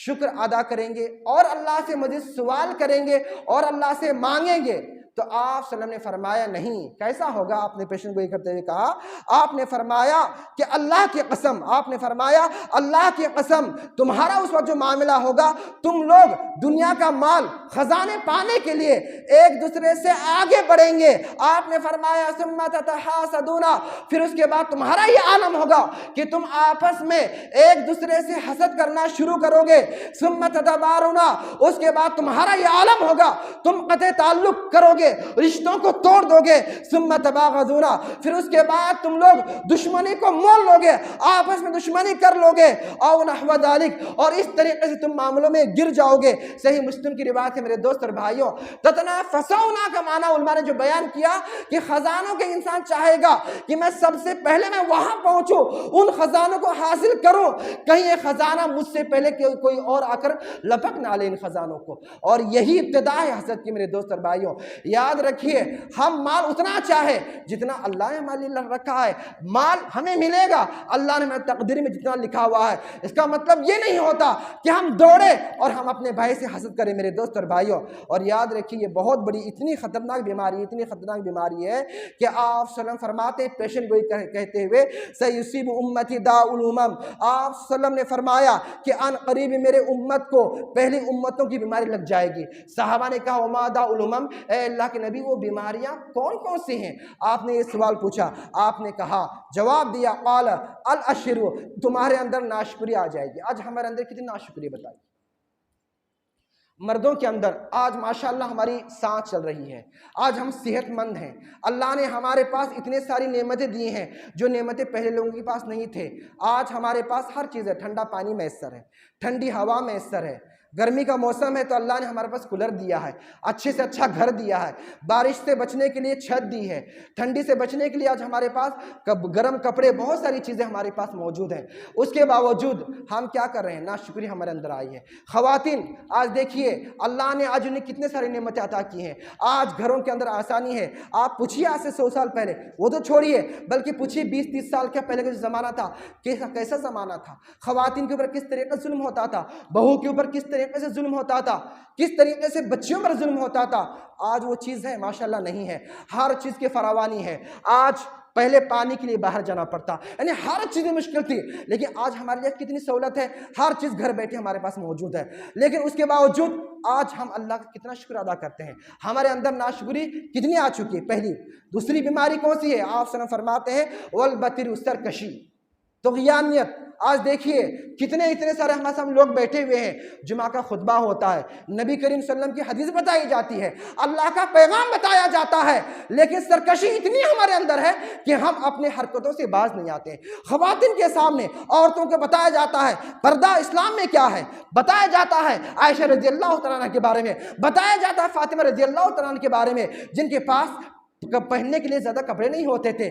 شکر ادا کریں گے اور اللہ سے مزید سوال کریں گے اور اللہ سے مانگیں گے۔ تو آپ صلی اللہ علیہ وسلم نے فرمایا نہیں، کیسا ہوگا؟ آپ نے پیشن گوئی کرتے ہوئے کہا، آپ نے فرمایا کہ اللہ کی قسم، آپ نے فرمایا اللہ کی قسم تمہارا اس وقت جو معاملہ ہوگا، تم لوگ دنیا کا مال خزانے پانے کے لیے ایک دوسرے سے آگے بڑھیں گے۔ آپ نے فرمایا ثم تتحاسدون، پھر اس کے بعد تمہارا یہ عالم ہوگا کہ تم آپس میں ایک دوسرے سے حسد کرنا شروع کرو گے۔ ثم تدابرون، اس کے بعد تمہارا یہ عالم ہوگا تم قطع تعلق کرو گے، رشتوں کو توڑ دو گے۔ ثم تباغضون، پھر اس کے بعد تم لوگ دشمنی کو مول لو گے، آپس میں دشمنی کر لو گے، او نحو ذالک، اور اس طریقے سے تم معاملوں میں گر جاؤ گے۔ صحیح مسلم کی روایت ہے میرے دوست اور بھائیوں۔ تتنافسون کا معنی علماء نے جو بیان کیا کہ خزانوں کے انسان چاہے گا کہ میں سب سے پہلے میں وہاں پہنچوں، ان خزانوں کو حاصل کروں، کہیں یہ خزانہ مجھ سے پہلے کوئی اور آ کر لپک نہ لے ان خزانوں کو، اور یہی ابتدا ہے حسد کی میرے دوست اور بھائیوں۔ یاد رکھیے ہم مال اتنا چاہے جتنا اللہ نے ہمارے لیے رکھا ہے، مال ہمیں ملے گا، اللہ نے ہمیں تقدیر میں جتنا لکھا ہوا ہے۔ اس کا مطلب یہ نہیں ہوتا کہ ہم دوڑے اور ہم اپنے بھائی سے حسد کریں میرے دوست اور بھائیوں۔ اور یاد رکھیے یہ بہت بڑی اتنی خطرناک بیماری ہے کہ آپ صلی اللہ علیہ وسلم فرماتے ہیں پیشن گوئی کہتے ہوئے سیصیب امتی داء الامم، آپ صلی اللہ علیہ وسلم نے فرمایا کہ ان قریب میرے امت کو پہلی امتوں کی بیماری لگ جائے گی۔ صحابہ نے کہا وما داء الامم، اے اللہ اللہ کے نبی وہ بیماریاں کون کون سی ہیں؟ آپ نے یہ سوال پوچھا، آپ نے کہا، جواب دیا، قال الاشر، تمہارے اندر ناشکری آ جائے گی۔ آج ہمارے اندر کتنی ناشکری بتائیے؟ مردوں کے اندر آج ماشاءاللہ ہماری سانس چل رہی ہے، آج ہم صحت مند ہیں، اللہ نے ہمارے پاس اتنے ساری نعمتیں دی ہیں جو نعمتیں پہلے لوگوں کے پاس نہیں تھے۔ آج ہمارے پاس ہر چیز ہے، ٹھنڈا پانی میسر ہے، ٹھنڈی ہوا میسر ہے، گرمی کا موسم ہے تو اللہ نے ہمارے پاس کولر دیا ہے، اچھے سے اچھا گھر دیا ہے، بارش سے بچنے کے لیے چھت دی ہے، ٹھنڈی سے بچنے کے لیے آج ہمارے پاس گرم کپڑے، بہت ساری چیزیں ہمارے پاس موجود ہیں۔ اس کے باوجود ہم کیا کر رہے ہیں؟ ناشکری ہمارے اندر آئی ہے۔ خواتین آج دیکھیے اللہ نے آج انہیں کتنے ساری نعمتیں عطا کی ہیں، آج گھروں کے اندر آسانی ہے۔ آپ پوچھیے آج سے 100 سال پہلے، وہ تو چھوڑیے بلکہ پوچھیے 20-30 سال کے پہلے کا جو زمانہ تھا کیسا زمانہ تھا، خواتین کے اوپر کس طریقے سے ظلم ہوتا تھا، بہو کے اوپر کس طریقے سے ظلم ہوتا تھا، کس طریقے سے بچیوں پر ظلم ہوتا تھا۔ آج وہ چیز ہے ماشاءاللہ نہیں ہے، ہر چیز کی فراوانی ہے۔ آج پہلے پانی کے لیے باہر جانا پڑتا، یعنی ہر چیز مشکل تھی، لیکن آج ہمارے لیے کتنی سہولت ہے، ہر چیز گھر بیٹھے ہمارے پاس موجود ہے۔ لیکن اس کے باوجود آج ہم اللہ کا کتنا شکر ادا کرتے ہیں، ہمارے اندر ناشکری کتنی آ چکی ہے۔ پہلی دوسری بیماری کون سی ہے؟ آپ صلی اللہ علیہ وسلم فرماتے ہیں والبطر، سرکشی، طغیانیت۔ آج دیکھیے کتنے اتنے سارے ہم لوگ بیٹھے ہوئے ہیں، جمعہ کا خطبہ ہوتا ہے، نبی کریم صلی اللہ علیہ وسلم کی حدیث بتائی جاتی ہے، اللہ کا پیغام بتایا جاتا ہے، لیکن سرکشی اتنی ہمارے اندر ہے کہ ہم اپنے حرکتوں سے باز نہیں آتے ہیں۔ خواتین کے سامنے عورتوں کو بتایا جاتا ہے پردہ اسلام میں کیا ہے، بتایا جاتا ہے عائشہ رضی اللہ تعالیٰ عنہ کے بارے میں، بتایا جاتا ہے فاطمہ رضی اللہ تعالیٰ عنہ کے بارے میں، جن کے پاس پہننے کے لیے زیادہ کپڑے نہیں ہوتے تھے۔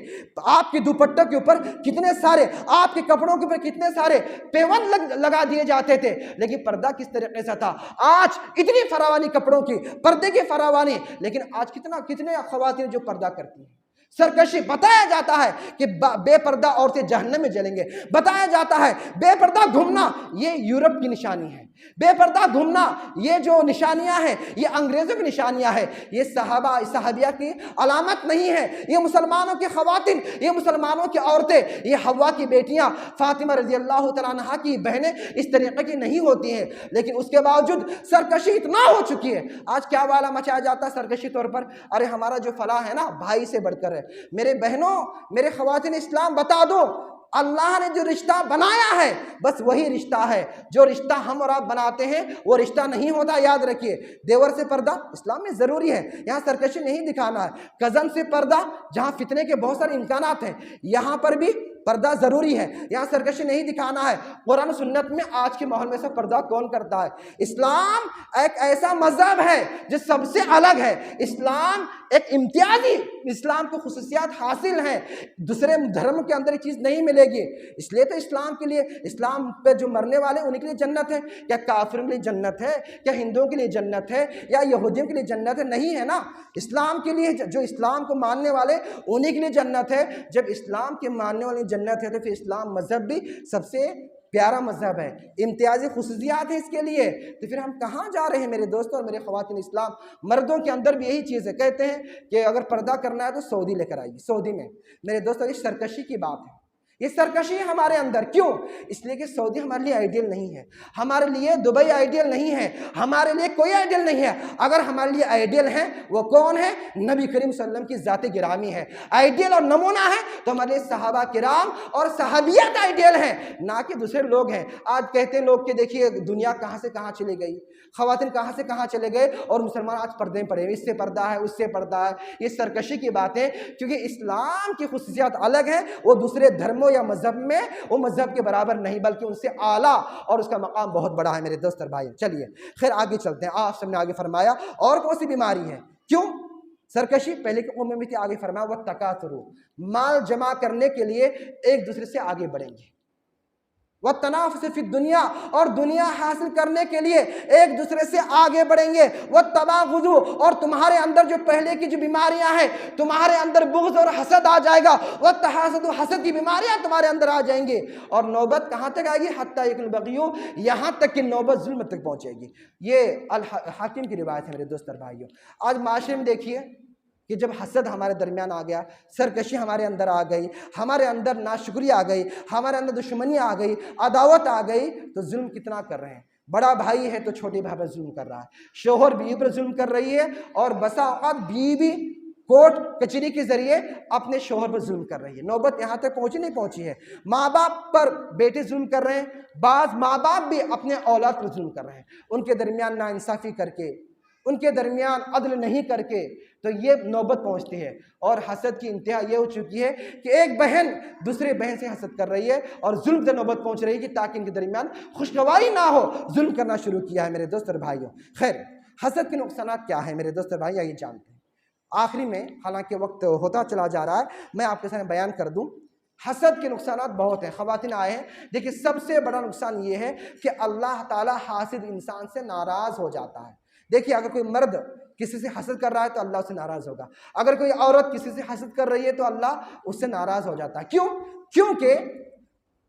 آپ کے دوپٹوں کے اوپر کتنے سارے، آپ کے کپڑوں کے اوپر کتنے سارے پیوند لگا دیے جاتے تھے، لیکن پردہ کس طریقے سے تھا۔ آج اتنی فراوانی کپڑوں کی، پردے کی فراوانی، لیکن آج کتنے خواتین جو پردہ کرتی ہیں۔ سرکشی، بتایا جاتا ہے کہ بے پردہ عورتیں جہنم میں جلیں گے، بتایا جاتا ہے بے پردہ گھومنا یہ یورپ کی نشانی ہے، بے پردہ گھومنا یہ جو نشانیاں ہیں یہ انگریزوں کی نشانیاں ہیں، یہ صحابیہ کی علامت نہیں ہے، یہ مسلمانوں کی خواتین، یہ مسلمانوں کی عورتیں، یہ حوا کی بیٹیاں، فاطمہ رضی اللہ تعالیٰ عنہا کی بہنیں اس طریقے کی نہیں ہوتی ہیں، لیکن اس کے باوجود سرکشی اتنا ہو چکی ہے۔ آج کیا والا مچایا جاتا ہے سرکشی طور پر؟ ارے ہمارا جو فلاح ہے نا بھائی سے بڑھ کر ہے۔ میرے بہنوں، میرے خواتین اسلام بتا دو، اللہ نے جو رشتہ بنایا ہے بس وہی رشتہ ہے، جو رشتہ ہم اور آپ بناتے ہیں وہ رشتہ نہیں ہوتا، یاد رکھیے۔ دیور سے پردہ اسلام میں ضروری ہے، یہاں سرکشی نہیں دکھانا ہے۔ کزن سے پردہ، جہاں فتنے کے بہت سارے امکانات ہیں یہاں پر بھی پردہ ضروری ہے، یہاں سرکشی نہیں دکھانا ہے۔ قرآن و سنت میں آج کے ماحول میں سے پردہ کون کرتا ہے؟ اسلام ایک ایسا مذہب ہے جو سب سے الگ ہے، اسلام ایک امتیازی، اسلام کو خصوصیات حاصل ہیں، دوسرے دھرم کے اندر یہ چیز نہیں ملے گی۔ اس لیے تو اسلام کے لیے، اسلام پہ جو مرنے والے انہیں کے لیے جنت ہے۔ کیا کافروں کے لیے جنت ہے؟ کیا ہندوؤں کے لیے جنت ہے؟ یا یہودیوں کے لیے جنت ہے؟ نہیں ہے نا۔ اسلام کے لیے، جو اسلام کو ماننے والے انہیں کے لیے جنت ہے۔ جب اسلام کے ماننے والے جنت ہے تو پھر اسلام مذہب بھی سب سے پیارا مذہب ہے، امتیازی خصوصیات ہیں اس کے لیے، تو پھر ہم کہاں جا رہے ہیں میرے دوستوں اور میرے خواتین اسلام؟ مردوں کے اندر بھی یہی چیز ہے، کہتے ہیں کہ اگر پردہ کرنا ہے تو سعودی لے کر آئیے، سعودی میں۔ میرے دوستوں یہ سرکشی کی بات ہے، یہ سرکشی ہے ہمارے اندر۔ کیوں؟ اس لیے کہ سعودی ہمارے لیے آئیڈیل نہیں ہے، ہمارے لیے دبئی آئیڈیل نہیں ہے، ہمارے لیے کوئی آئیڈیل نہیں ہے۔ اگر ہمارے لیے آئیڈیل ہیں وہ کون ہے؟ نبی کریم صلی اللہ علیہ وسلم کی ذات گرامی ہے، آئیڈیل اور نمونہ ہے تو ہمارے لیے صحابہ کرام اور صحابیات آئیڈیل ہیں، نہ کہ دوسرے لوگ ہیں۔ آج کہتے ہیں لوگ کہ دیکھیے دنیا کہاں سے کہاں چلی گئی، خواتین کہاں سے کہاں چلے گئے اور مسلمان آج پردے میں پڑے، اس سے پردہ ہے، اس سے پردہ ہے۔ یہ سرکشی کی بات ہے، کیونکہ اسلام کی خصوصیات الگ ہیں، وہ دوسرے دھرموں یا مذہب میں وہ مذہب کے برابر نہیں بلکہ ان سے اعلیٰ، اور اس کا مقام بہت بڑا ہے میرے دوست اور بھائی۔ چلیے خیر آگے چلتے ہیں۔ آپ سب نے آگے فرمایا اور کون سی بیماری ہے؟ کیوں سرکشی؟ پہلے کے قوم میں تھی، آگے فرمایا وَالتَّكَاثُرُ، مال جمع کرنے کے لیے ایک دوسرے سے آگے بڑھیں گے، وَالتَّنَافُسُ فِي الدُّنْيَا، اور دنیا حاصل کرنے کے لیے ایک دوسرے سے آگے بڑھیں گے، وَالتَّبَاغُضُ، اور تمہارے اندر جو پہلے کی جو بیماریاں ہیں تمہارے اندر بغض اور حسد آ جائے گا، وَالتَّحَاسُدُ، حسد کی بیماریاں تمہارے اندر آ جائیں گی، اور نوبت کہاں تک آئے گی؟ حَتَّى يَكُونَ الْبَغْيُ، یہاں تک کہ نوبت ظلم تک پہنچے گی۔ یہ الحاکم کی روایت ہے میرے دوست اور بھائیوں۔ آج معاشرے میں دیکھیے کہ جب حسد ہمارے درمیان آ گیا، سرکشی ہمارے اندر آ گئی، ہمارے اندر ناشکری آ گئی، ہمارے اندر دشمنی آ گئی، عداوت آ گئی، تو ظلم کتنا کر رہے ہیں۔ بڑا بھائی ہے تو چھوٹے بھائی پر ظلم کر رہا ہے، شوہر بیوی پر ظلم کر رہی ہے، اور بسا اوقات بیوی کورٹ کچہری کے ذریعے اپنے شوہر پر ظلم کر رہی ہے۔ نوبت یہاں تک پہنچی ہے، ماں باپ پر بیٹے ظلم کر رہے ہیں، بعض ماں باپ بھی اپنے اولاد پر ظلم کر رہے ہیں، ان کے درمیان ناانصافی کر کے، ان کے درمیان عدل نہیں کر کے، تو یہ نوبت پہنچتی ہے۔ اور حسد کی انتہا یہ ہو چکی ہے کہ ایک بہن دوسرے بہن سے حسد کر رہی ہے، اور ظلم سے نوبت پہنچ رہی ہے کہ تاکہ ان کے درمیان خوشگواری نہ ہو، ظلم کرنا شروع کیا ہے میرے دوست اور بھائیوں۔ خیر، حسد کے نقصانات کیا ہیں میرے دوست اور بھائی، یہ جانتے ہیں۔ آخری میں، حالانکہ وقت ہوتا چلا جا رہا ہے، میں آپ کے سامنے بیان کر دوں۔ حسد کے نقصانات بہت ہیں، خواتین آئے ہیں۔ دیکھیں، سب سے بڑا نقصان یہ ہے کہ اللہ تعالیٰ حاسد انسان سے ناراض ہو جاتا ہے۔ دیکھیے، اگر کوئی مرد کسی سے حسد کر رہا ہے تو اللہ اس سے ناراض ہوگا، اگر کوئی عورت کسی سے حسد کر رہی ہے تو اللہ اس سے ناراض ہو جاتا ہے۔ کیوں؟ کیونکہ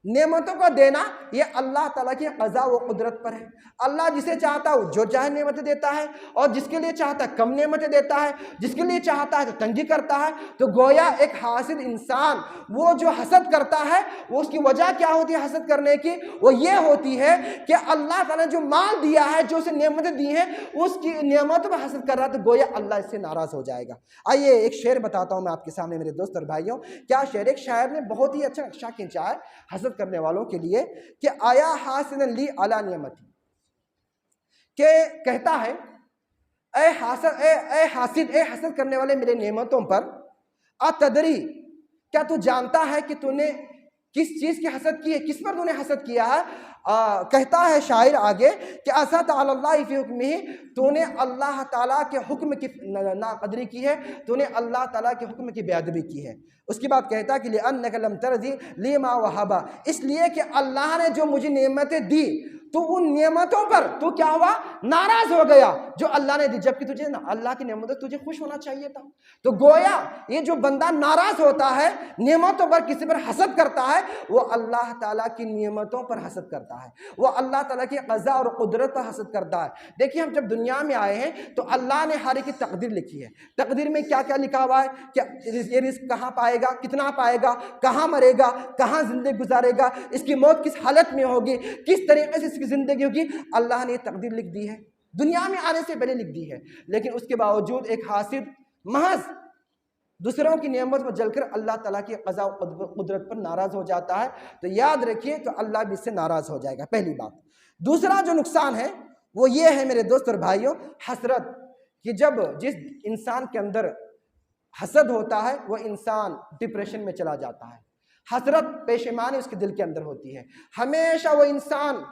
نعمتوں کا دینا یہ اللہ تعالیٰ کی قضا و قدرت پر ہے۔ اللہ جسے چاہتا ہے جو چاہے نعمتیں دیتا ہے، اور جس کے لیے چاہتا ہے کم نعمتیں دیتا ہے، جس کے لیے چاہتا ہے تو تنگی کرتا ہے۔ تو گویا ایک حاسد انسان، وہ جو حسد کرتا ہے، وہ اس کی وجہ کیا ہوتی ہے حسد کرنے کی؟ وہ یہ ہوتی ہے کہ اللہ تعالیٰ نے جو مال دیا ہے، جو اسے نعمتیں دی ہیں، اس کی نعمتوں پر حسد کر رہا ہے، تو گویا اللہ اس سے ناراض ہو جائے گا۔ آئیے ایک شعر بتاتا ہوں میں آپ کے سامنے میرے دوست اور بھائیوں۔ کیا شعر؟ ایک شاعر نے بہت ہی اچھا نقشہ کھینچا ہے حسد کرنے والوں کے لیے کہ آیا حاسدن لی علی نعمتی، کہ کہتا ہے اے حسد کرنے والے میرے نعمتوں پر، اتدری، کیا تو جانتا ہے کہ تو نے کس چیز کی حسد کی ہے، کس پر تو نے حسد کیا ہے؟ کہتا ہے شاعر آگے کہ اسأت علی اللہ فی حکمہ، تو نے اللہ تعالیٰ کے حکم کی ناقدری کی ہے، تو نے اللہ تعالیٰ کے حکم کی بے ادبی کی ہے۔ اس کے بعد کہتا ہے کہ لِأَنَّكَ لَمْ تَرْضِ لِي مَا وَهَبَ، اس لیے کہ اللہ نے جو مجھے نعمتیں دی، تو ان نعمتوں پر تو کیا ہوا؟ ناراض ہو گیا جو اللہ نے دی، جبکہ تجھے اللہ کی نعمتوں تجھے خوش ہونا چاہیے تھا۔ تو گویا یہ جو بندہ ناراض ہوتا ہے، نعمتوں پر کسی پر حسد کرتا ہے، وہ اللہ تعالیٰ کی نعمتوں پر حسد کرتا ہے، وہ اللہ تعالیٰ کی قضا اور قدرت پر حسد کرتا ہے۔ دیکھیے، ہم جب دنیا میں آئے ہیں تو اللہ نے ہر ایک کی تقدیر لکھی ہے۔ تقدیر میں کیا کیا لکھا ہوا ہے کہ یہ رزق کہاں پائے گا، کتنا پائے گا، کہاں مرے گا، کہاں زندگی گزارے گا، اس کی موت کس حالت میں ہوگی، کس طریقے سے اس کی زندگی ہوگی، اللہ نے یہ تقدیر لکھ دی ہے، دنیا میں آنے سے پہلے لکھ دی ہے۔ لیکن اس کے باوجود ایک حاسد محض دوسروں کی نعمت پر جل کر اللہ تعالیٰ کی قضا و قدرت پر ناراض ہو جاتا ہے، تو یاد رکھیے تو اللہ بھی اس سے ناراض ہو جائے گا، پہلی بات۔ دوسرا جو نقصان ہے وہ یہ ہے میرے دوست اور بھائیوں، حسرت، کہ جب جس انسان کے اندر حسد ہوتا ہے وہ انسان ڈپریشن میں چلا جاتا ہے۔ حسرت پیشیمانی اس کے دل کے اندر ہوتی ہے، ہمیشہ وہ انسان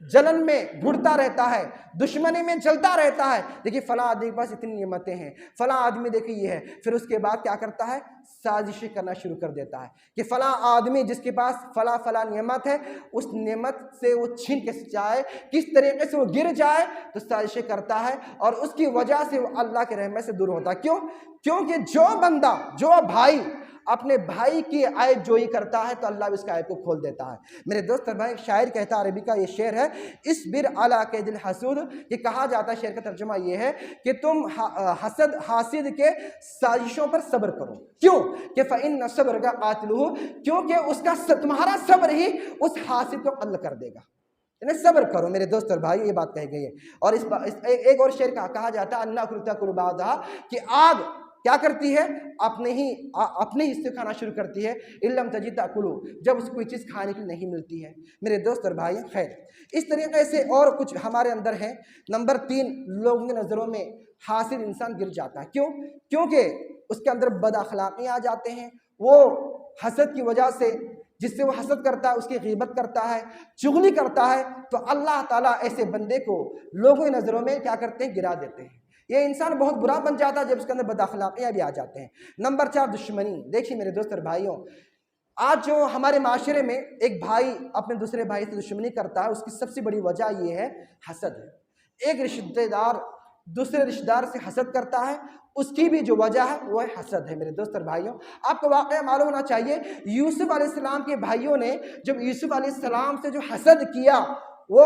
جلن میں گھڑتا رہتا ہے، دشمنی میں جلتا رہتا ہے۔ دیکھیے، فلاں آدمی کے پاس اتنی نعمتیں ہیں، فلاں آدمی دیکھیے یہ ہے، پھر اس کے بعد کیا کرتا ہے؟ سازشیں کرنا شروع کر دیتا ہے کہ فلاں آدمی جس کے پاس فلاں نعمت ہے، اس نعمت سے وہ چھین کے جائے، کس طریقے سے وہ گر جائے، تو سازشیں کرتا ہے، اور اس کی وجہ سے وہ اللہ کے رحمت سے دور ہوتا ہے۔ کیوں؟ کیونکہ جو بندہ، جو بھائی اپنے بھائی کی عیب جوئی کرتا ہے تو اللہ بھی اس کا عیب کو کھول دیتا ہے۔ میرے دوست اور بھائی، شاعر کہتا ہے، عربی کا یہ شعر ہے، اصبر علی کید الحسود، کہ کہا جاتا ہے، شعر کا ترجمہ یہ ہے کہ تم حاسد کے سازشوں پر صبر کرو۔ کیوں؟ کہ فإن صبر کا قاتلہ، کیونکہ اس کا تمہارا صبر ہی اس حاسد کو قتل کر دے گا۔ یعنی صبر کرو میرے دوست اور بھائی، یہ بات کہی گئی ہے۔ اور ایک اور شعر کہا جاتا ہے، النار تاکل بعضھا، کہ آگ کیا کرتی ہے؟ اپنے ہی حصے کھانا شروع کرتی ہے، ان لم تجد تاکلوا، جب اس کو کوئی چیز کھانے کے لیے نہیں ملتی ہے۔ میرے دوست اور بھائی، خیر، اس طریقے سے اور کچھ ہمارے اندر ہے۔ نمبر 3، لوگوں کی نظروں میں حاسد انسان گر جاتا ہے۔ کیوں؟ کیونکہ اس کے اندر بد اخلاقیاں آ جاتے ہیں۔ وہ حسد کی وجہ سے، جس سے وہ حسد کرتا ہے، اس کی غیبت کرتا ہے، چغلی کرتا ہے، تو اللہ تعالیٰ ایسے بندے کو لوگوں کی نظروں میں کیا کرتے ہیں؟ گرا دیتے ہیں۔ یہ انسان بہت برا بن جاتا ہے جب اس کے اندر بد اخلاقیاں بھی آ جاتے ہیں۔ نمبر 4، دشمنی۔ دیکھیے میرے دوست اور بھائیوں، آج جو ہمارے معاشرے میں ایک بھائی اپنے دوسرے بھائی سے دشمنی کرتا ہے، اس کی سب سے بڑی وجہ یہ ہے حسد ہے۔ ایک رشتہ دار دوسرے رشتہ دار سے حسد کرتا ہے، اس کی بھی جو وجہ ہے وہ حسد ہے۔ میرے دوست اور بھائیوں، آپ کو واقعہ معلوم ہونا چاہیے، یوسف علیہ السلام کے بھائیوں نے جب یوسف علیہ السلام سے جو حسد کیا، وہ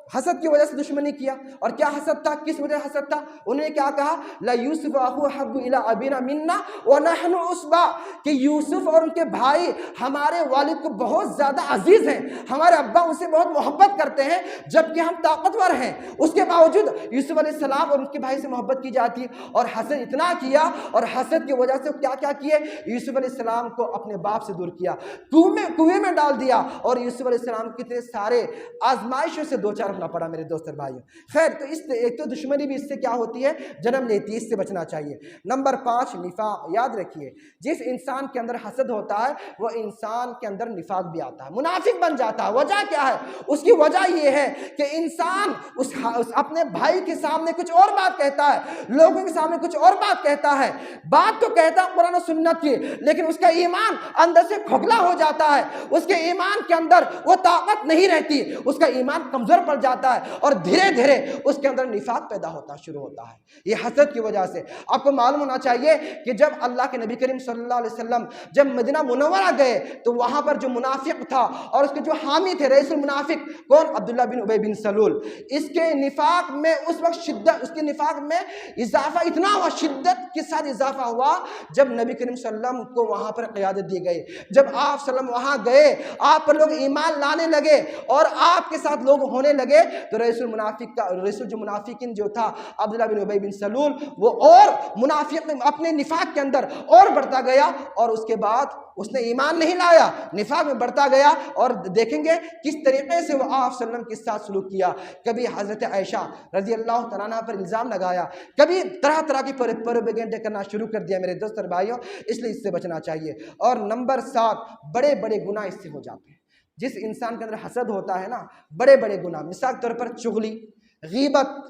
حسد کی وجہ سے دشمنی کیا. اور کیا حسد تھا؟ کس وجہ سے حسد تھا؟ انہوں نے کیا کہا؟ لا یوسف اخو حب الی ابینا منا ونحن عصبہ، کہ یوسف اور ان کے بھائی ہمارے والد کو بہت زیادہ عزیز ہیں، ہمارے ابا ان سے بہت محبت کرتے ہیں جبکہ ہم طاقتور ہیں. اس کے باوجود یوسف علیہ السلام اور ان کے بھائی سے محبت کی جاتی ہے. اور حسد اتنا کیا، اور حسد کی وجہ سے کیا کیا کیے؟ یوسف علیہ السلام کو اپنے باپ سے دور کیا، کنویں میں ڈال دیا، اور یوسف علیہ السلام کتنے سارے آزمائشوں سے دوچار ہونا پڑا میرے دوست اور بھائیوں. خیر، تو اس ایک تو دشمنی بھی اس سے کیا ہوتی ہے؟ جنم لیتی ہے. اس سے بچنا چاہیے. نمبر 5 نفاق. یاد رکھیے، جس انسان کے اندر حسد ہوتا ہے وہ انسان کے اندر نفاق بھی آتا ہے، منافق بن جاتا ہے. وجہ کیا ہے؟ اس کی وجہ یہ ہے کہ انسان اس اپنے بھائی کے سامنے کچھ اور بات کہتا ہے، لوگوں کے سامنے کچھ اور بات کہتا ہے. بات تو کہتا ہے قرآن و سنت کی، لیکن اس کا ایمان اندر سے کھوکھلا ہو جاتا ہے. اس کے ایمان کے اندر وہ طاقت نہیں رہتی، اس کا ایمان کمزور پڑ جاتا ہے، اور دھیرے دھیرے اس کے اندر نفاق پیدا ہوتا شروع ہوتا ہے. یہ حسد کی وجہ سے. آپ کو معلوم ہونا چاہیے کہ جب اللہ کے نبی کریم صلی اللہ علیہ وسلم جب مدینہ منورہ گئے تو وہاں پر جو منافق تھا اور اس کے جو حامی تھے، رئیس المنافق کون؟ عبداللہ بن ابی بن سلول. اس کے نفاق میں اس وقت شدت، اس کے نفاق میں اضافہ اتنا ہوا، شدت کے ساتھ اضافہ ہوا جب نبی کریم صلی اللہ علیہ وسلم کو وہاں پر قیادت دی گئی. جب آپ صلی اللہ علیہ وسلم وہاں گئے، آپ پر لوگ ایمان لانے لگے اور آپ کے ساتھ لوگ ہونے لگے، تو رئیس المنافقین جو تھا عبداللہ بن ابی بن سلول، وہ اور منافق اپنے نفاق کے اندر اور بڑھتا گیا، اور اس کے بعد اس نے ایمان نہیں لایا، نفاق میں بڑھتا گیا. اور دیکھیں گے کس طریقے سے وہ آپ صلی اللہ علیہ وسلم کے ساتھ سلوک کیا. کبھی حضرت عائشہ رضی اللہ تعالیٰ عنہ پر الزام لگایا، کبھی طرح طرح کی پروپیگنڈے کرنا شروع کر دیا میرے دوست اور بھائیوں. اس لیے اس سے بچنا چاہیے. اور نمبر 7 بڑے بڑے گناہ اس سے ہو جاتے ہیں. جس انسان کے اندر حسد ہوتا ہے نا، بڑے بڑے گناہ، مثال کے طور پر چغلی، غیبت،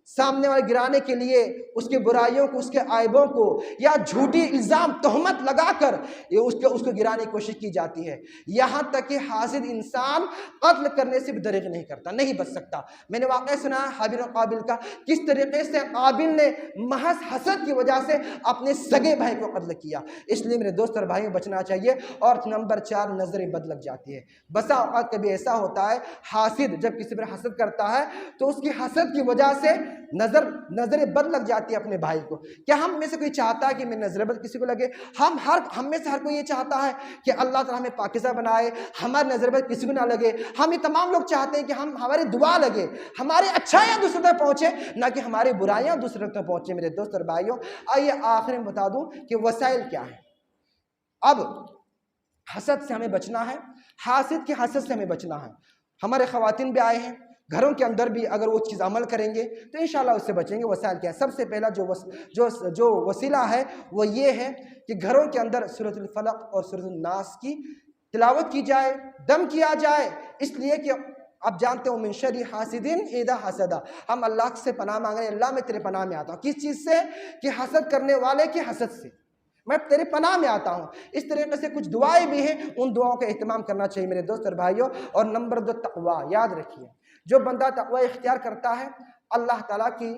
سامنے والے گرانے کے لیے اس کے برائیوں کو، اس کے عیبوں کو، یا جھوٹی الزام تہمت لگا کر اس کو گرانے کی کوشش کی جاتی ہے. یہاں تک کہ حاسد انسان قتل کرنے سے بھی دریغ نہیں کرتا، نہیں بچ سکتا. میں نے واقعہ سنا ہے حابیل اور قابل کا، کس طریقے سے قابل نے محض حسد کی وجہ سے اپنے سگے بھائی کو قتل کیا. اس لیے میرے دوست اور بھائیوں بچنا چاہیے. اور نمبر 4 نظر بد لگ جاتی ہے. بسا اوقات کبھی ایسا ہوتا ہے حاسد جب کسی پر حسد کرتا ہے تو اس کی حسد کی وجہ سے نظر بد لگ جاتی ہے اپنے بھائی کو. کیا ہم میں سے کوئی چاہتا ہے کہ میں نظر بد کسی کو لگے؟ ہم میں سے ہر کوئی یہ چاہتا ہے کہ اللہ تعالیٰ ہمیں پاکیزہ بنائے، ہماری نظر بد کسی کو نہ لگے. ہم یہ تمام لوگ چاہتے ہیں کہ ہماری دعا لگے، ہماری اچھائیاں دوسرے تک پہنچے، نہ کہ ہماری برائیاں دوسرے تک پہنچے. میرے دوست اور بھائیوں، آئیے آخر میں بتا دوں کہ وسائل کیا ہیں. اب حسد سے ہمیں بچنا ہے، حاسد کے حسد سے ہمیں بچنا ہے. ہمارے خواتین بھی آئے ہیں، گھروں کے اندر بھی اگر وہ چیز عمل کریں گے تو انشاءاللہ اس سے بچیں گے. وسائل کیا ہے؟ سب سے پہلا جو وسیلہ ہے وہ یہ ہے کہ گھروں کے اندر سورۃ الفلق اور سورۃ الناس کی تلاوت کی جائے، دم کیا جائے. اس لیے کہ آپ جانتے ہو من شر حاسد اذا حسد، ہم اللہ سے پناہ مانگ رہے ہیں، اللہ میں تیرے پناہ میں آتا ہوں. کس چیز سے؟ کہ حسد کرنے والے کے حسد سے میں تیرے پناہ میں آتا ہوں. اس طریقے سے کچھ دعائیں بھی ہیں، ان دعاؤں کا اہتمام کرنا چاہیے میرے دوست اور بھائیوں. اور نمبر 2 تقوی. یاد رکھیے، جو بندہ تقوی اختیار کرتا ہے اللہ تعالیٰ کی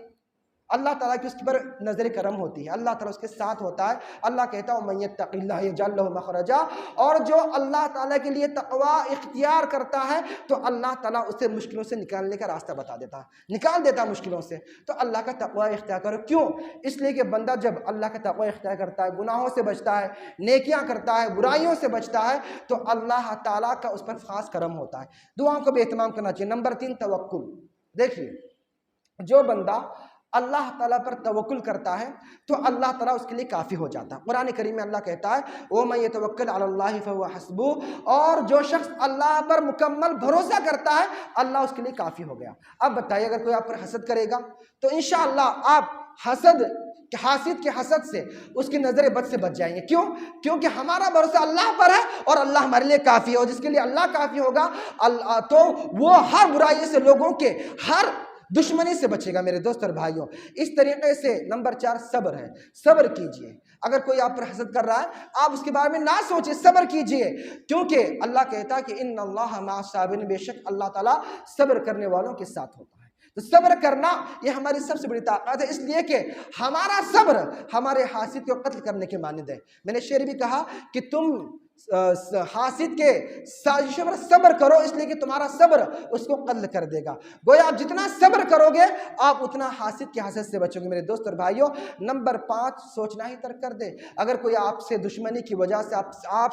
اس پر نظر کرم ہوتی ہے، اللہ تعالیٰ اس کے ساتھ ہوتا ہے. اللہ کہتا ہے وَمَن يَتَّقِ اللَّهَ يَجْعَل لَّهُ مَخْرَجًا، اور جو اللہ تعالیٰ کے لیے تقوی اختیار کرتا ہے تو اللہ تعالیٰ اسے مشکلوں سے نکالنے کا راستہ بتا دیتا ہے، نکال دیتا ہے مشکلوں سے. تو اللہ کا تقوی اختیار کرو. کیوں؟ اس لیے کہ بندہ جب اللہ کا تقوی اختیار کرتا ہے، گناہوں سے بچتا ہے، نیکیاں کرتا ہے، برائیوں سے بچتا ہے، تو اللہ تعالیٰ کا اس پر خاص کرم ہوتا ہے. دعاؤں کو بھی اہتمام کرنا چاہیے. نمبر 3 توکل. دیکھیے، جو بندہ اللہ تعالیٰ پر توکل کرتا ہے تو اللہ تعالیٰ اس کے لیے کافی ہو جاتا ہے. قرآن کریم میں اللہ کہتا ہے وَمَن يَتَوَكَّلْ عَلَى اللَّهِ فَهُوَ حَسْبُهُ، اور جو شخص اللہ پر مکمل بھروسہ کرتا ہے اللہ اس کے لیے کافی ہو گیا. اب بتائیے، اگر کوئی آپ پر حسد کرے گا تو انشاءاللہ آپ حاسد کے حسد سے، اس کی نظر بد سے بچ جائیں گے. کیوں؟ کیونکہ ہمارا بھروسہ اللہ پر ہے اور اللہ ہمارے لیے کافی ہے. اور جس کے لیے اللہ کافی ہوگا تو وہ ہر برائی سے، لوگوں کے ہر دشمنی سے بچے گا میرے دوست اور بھائیوں. اس طریقے سے نمبر 4 صبر ہے. صبر کیجئے. اگر کوئی آپ پر حسد کر رہا ہے آپ اس کے بارے میں نہ سوچیں، صبر کیجئے. کیونکہ اللہ کہتا ہے کہ ان اللہ مع الصابرین، بے شک اللہ تعالیٰ صبر کرنے والوں کے ساتھ ہوتا ہے. تو صبر کرنا یہ ہماری سب سے بڑی طاقت ہے، اس لیے کہ ہمارا صبر ہمارے حاسد کو قتل کرنے کے مانند ہے. میں نے شعر بھی کہا کہ تم حاسد کے سازشوں پر صبر کرو، اس لیے کہ تمہارا صبر اس کو قتل کر دے گا۔ گویا آپ جتنا صبر کرو گے آپ اتنا حاسد کے حسد سے بچو گے۔ میرے دوست اور بھائیوں، نمبر 5، سوچنا ہی ترک کر دے۔ اگر کوئی آپ سے دشمنی کی وجہ سے آپ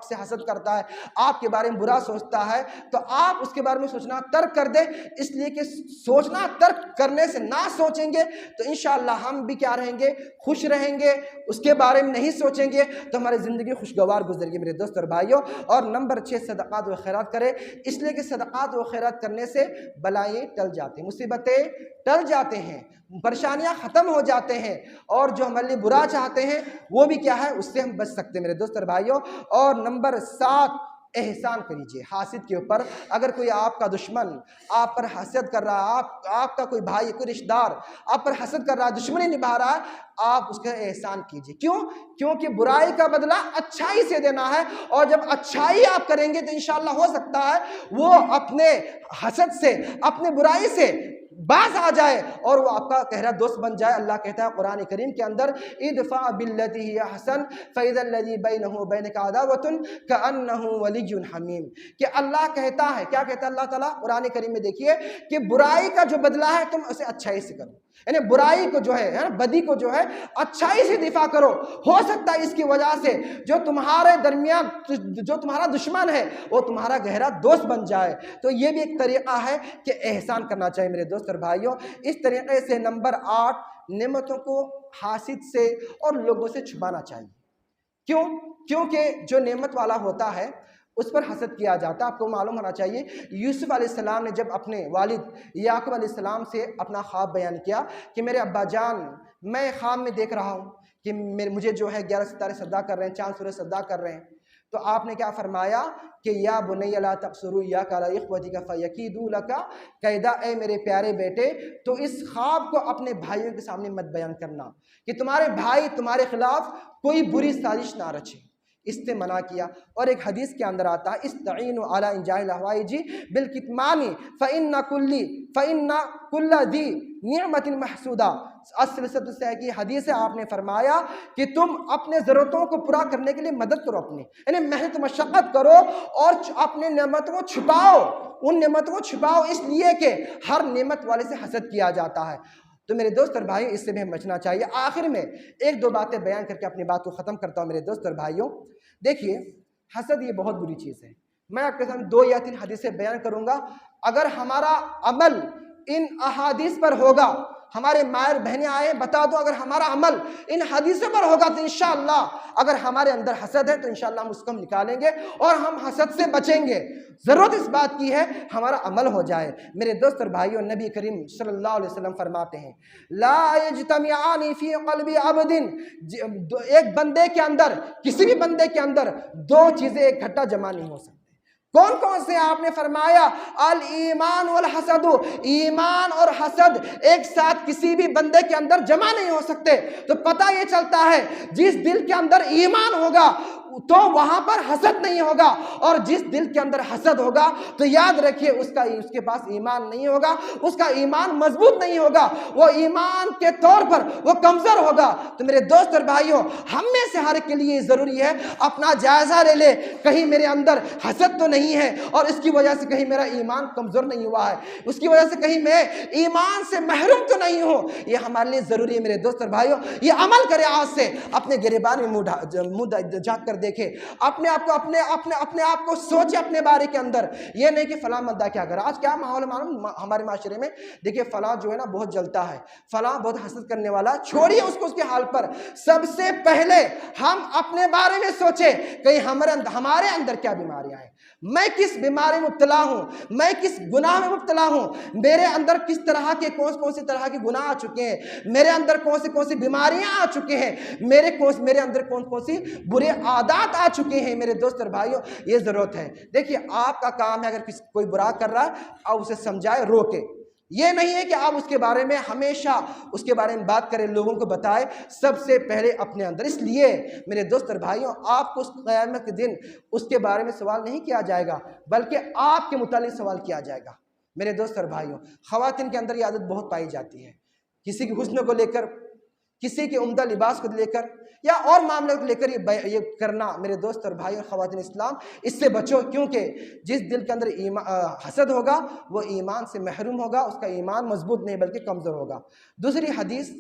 سے حسد کرتا ہے، آپ کے بارے میں برا سوچتا ہے، تو آپ اس کے بارے میں سوچنا ترک کر دے، اس لیے کہ سوچنا ترک کرنے سے نہ سوچیں گے تو انشاءاللہ ہم بھی کیا رہیں گے؟ خوش رہیں گے۔ اس کے بارے میں نہیں سوچیں گے تو ہماری زندگی خوشگوار گزرے گی میرے دوست اور بھائیوں۔ اور نمبر 6، صدقات و خیرات کرے، اس لیے کہ صدقات و خیرات کرنے سے بلائیں ٹل جاتے ہیں، مصیبتیں ٹل جاتے ہیں، پریشانیاں ختم ہو جاتے ہیں، اور جو ہمارے لیے برا چاہتے ہیں وہ بھی کیا ہے؟ اس سے ہم بچ سکتے ہیں میرے دوست اور بھائیوں۔ اور نمبر 7، احسان کریجئے حاسد کے اوپر۔ اگر کوئی آپ کا دشمن آپ پر حسد کر رہا ہے، آپ کا کوئی بھائی، کوئی رشتہ دار آپ پر حسد کر رہا ہے، دشمنی نبھا رہا ہے، آپ اس کا احسان کیجئے۔ کیوں؟ کیونکہ برائی کا بدلہ اچھائی سے دینا ہے، اور جب اچھائی آپ کریں گے تو انشاءاللہ ہو سکتا ہے وہ اپنے حسد سے، اپنے برائی سے باز آ جائے اور وہ آپ کا گہرا دوست بن جائے۔ اللہ کہتا ہے قرآن کریم کے اندر، ادفع باللتی ہی احسن فاذا الذی بینہ وبینک عداوۃ کأنہ ولی حمیم، کہ اللہ کہتا ہے، کیا کہتا ہے اللہ تعالیٰ قرآن کریم میں؟ دیکھیے کہ برائی کا جو بدلہ ہے تم اسے اچھائی سے کرو، یعنی برائی کو جو ہے بدی کو جو ہے اچھائی سے دفاع کرو۔ ہو سکتا ہے اس کی وجہ سے جو تمہارے درمیان جو تمہارا دشمن ہے وہ تمہارا گہرا دوست بن جائے۔ تو یہ بھی ایک طریقہ ہے کہ احسان کرنا چاہیے میرے دوست اور بھائیوں۔ اس طریقے سے نمبر 8، نعمتوں کو حاسد سے اور لوگوں سے چھپانا چاہیے۔ کیوں؟ کیونکہ جو نعمت والا ہوتا ہے اس پر حسد کیا جاتا ہے۔ آپ کو معلوم ہونا چاہیے یوسف علیہ السلام نے جب اپنے والد یعقوب علیہ السلام سے اپنا خواب بیان کیا کہ میرے ابا جان، میں خواب میں دیکھ رہا ہوں کہ مجھے جو ہے 11 ستارے سجدہ کر رہے ہیں، چاند سورج سجدہ کر رہے ہیں، تو آپ نے کیا فرمایا کہ یا بنی لا تقصروا ایاک علی اخوتک فیکیدوا لک کیدا، اے میرے پیارے بیٹے تو اس خواب کو اپنے بھائیوں کے سامنے مت بیان کرنا کہ تمہارے بھائی تمہارے خلاف کوئی بری سازش نہ رچے، اس سے منع کیا۔ اور ایک حدیث کے اندر آتا ہے استعینوا علی انجاء الحوائج بالکتمان فإن کل ذی نعمت محسودہ۔ اصل سے ہے کہ حدیث ہے، آپ نے فرمایا کہ تم اپنے ضرورتوں کو پورا کرنے کے لیے مدد کرو، اپنی یعنی محنت مشقت کرو اور اپنے نعمتوں کو چھپاؤ، ان نعمتوں کو چھپاؤ، اس لیے کہ ہر نعمت والے سے حسد کیا جاتا ہے۔ تو میرے دوست اور بھائیوں اس سے بھی ہمیں بچنا چاہیے۔ آخر میں ایک دو باتیں بیان کر کے اپنی بات کو ختم کرتا ہوں میرے دوست اور بھائیوں۔ دیکھیے حسد یہ بہت بری چیز ہے۔ میں آپ کے سامنے 2 یا 3 حدیثیں بیان کروں گا، اگر ہمارا عمل ان احادیث پر ہوگا، ہمارے مائر بہنیں آئے بتا دو، اگر ہمارا عمل ان حدیثوں پر ہوگا تو انشاءاللہ اگر ہمارے اندر حسد ہے تو انشاءاللہ ہم اس کو نکالیں گے اور ہم حسد سے بچیں گے۔ ضرورت اس بات کی ہے ہمارا عمل ہو جائے۔ میرے دوست اور بھائیوں، نبی کریم صلی اللہ علیہ وسلم فرماتے ہیں لا یجتمعان فی قلب عبد، ایک بندے کے اندر، کسی بھی بندے کے اندر 2 چیزیں اکٹھا جمع نہیں ہو سکتی۔ کون کون سے؟ آپ نے فرمایا الایمان والحسد، ایمان اور حسد ایک ساتھ کسی بھی بندے کے اندر جمع نہیں ہو سکتے۔ تو پتہ یہ چلتا ہے جس دل کے اندر ایمان ہوگا تو وہاں پر حسد نہیں ہوگا، اور جس دل کے اندر حسد ہوگا تو یاد رکھیے اس کے پاس ایمان نہیں ہوگا، اس کا ایمان مضبوط نہیں ہوگا، وہ ایمان کے طور پر وہ کمزور ہوگا۔ تو میرے دوست اور بھائیوں، ہم میں سے ہر کے لیے ضروری ہے اپنا جائزہ لے لے، کہیں میرے اندر حسد تو نہیں ہے اور اس کی وجہ سے کہیں میرا ایمان کمزور نہیں ہوا ہے، اس کی وجہ سے کہیں میں ایمان سے محروم تو نہیں ہوں۔ یہ ہمارے لیے ضروری ہے میرے دوست اور بھائیوں۔ یہ عمل کرے آج سے، اپنے گریبان میں منہ جھانک کر دیکھے، اپنے آپ کو سوچے اپنے بارے کے اندر۔ یہ نہیں کہ فلاں بندہ کیا کر رہا، آج کیا ماحول معلوم ہمارے معاشرے میں؟ دیکھیے فلاں جو ہے نا بہت جلتا ہے، فلاں بہت حسد کرنے والا، چھوڑیے اس کو اس کے حال پر۔ سب سے پہلے ہم اپنے بارے میں سوچے کہ ہمارے اندر کیا بیماریاں ہیں، میں کس بیماری میں مبتلا ہوں، میں کس گناہ میں مبتلا ہوں، میرے اندر کس طرح کے کون سی طرح کے گناہ آ چکے ہیں، میرے اندر کون سی بیماریاں آ چکے ہیں، میرے اندر کون سی برے عادات آ چکے ہیں۔ میرے دوست اور بھائیوں یہ ضرورت ہے۔ دیکھیے آپ کا کام ہے اگر کوئی برا کر رہا ہے آپ اسے سمجھائے، روکے۔ یہ نہیں ہے کہ آپ اس کے بارے میں ہمیشہ اس کے بارے میں بات کریں، لوگوں کو بتائیں، سب سے پہلے اپنے اندر۔ اس لیے میرے دوست اور بھائیوں، آپ کو اس قیامت کے دن اس کے بارے میں سوال نہیں کیا جائے گا بلکہ آپ کے متعلق سوال کیا جائے گا۔ میرے دوست اور بھائیوں، خواتین کے اندر یہ عادت بہت پائی جاتی ہے، کسی کے حسن کو لے کر، کسی کے عمدہ لباس کو لے کر یا اور معاملے کو لے کر یہ کرنا میرے دوست اور بھائی اور خواتین اسلام، اس سے بچو، کیونکہ جس دل کے اندر حسد ہوگا وہ ایمان سے محروم ہوگا، اس کا ایمان مضبوط نہیں بلکہ کمزور ہوگا۔ دوسری حدیث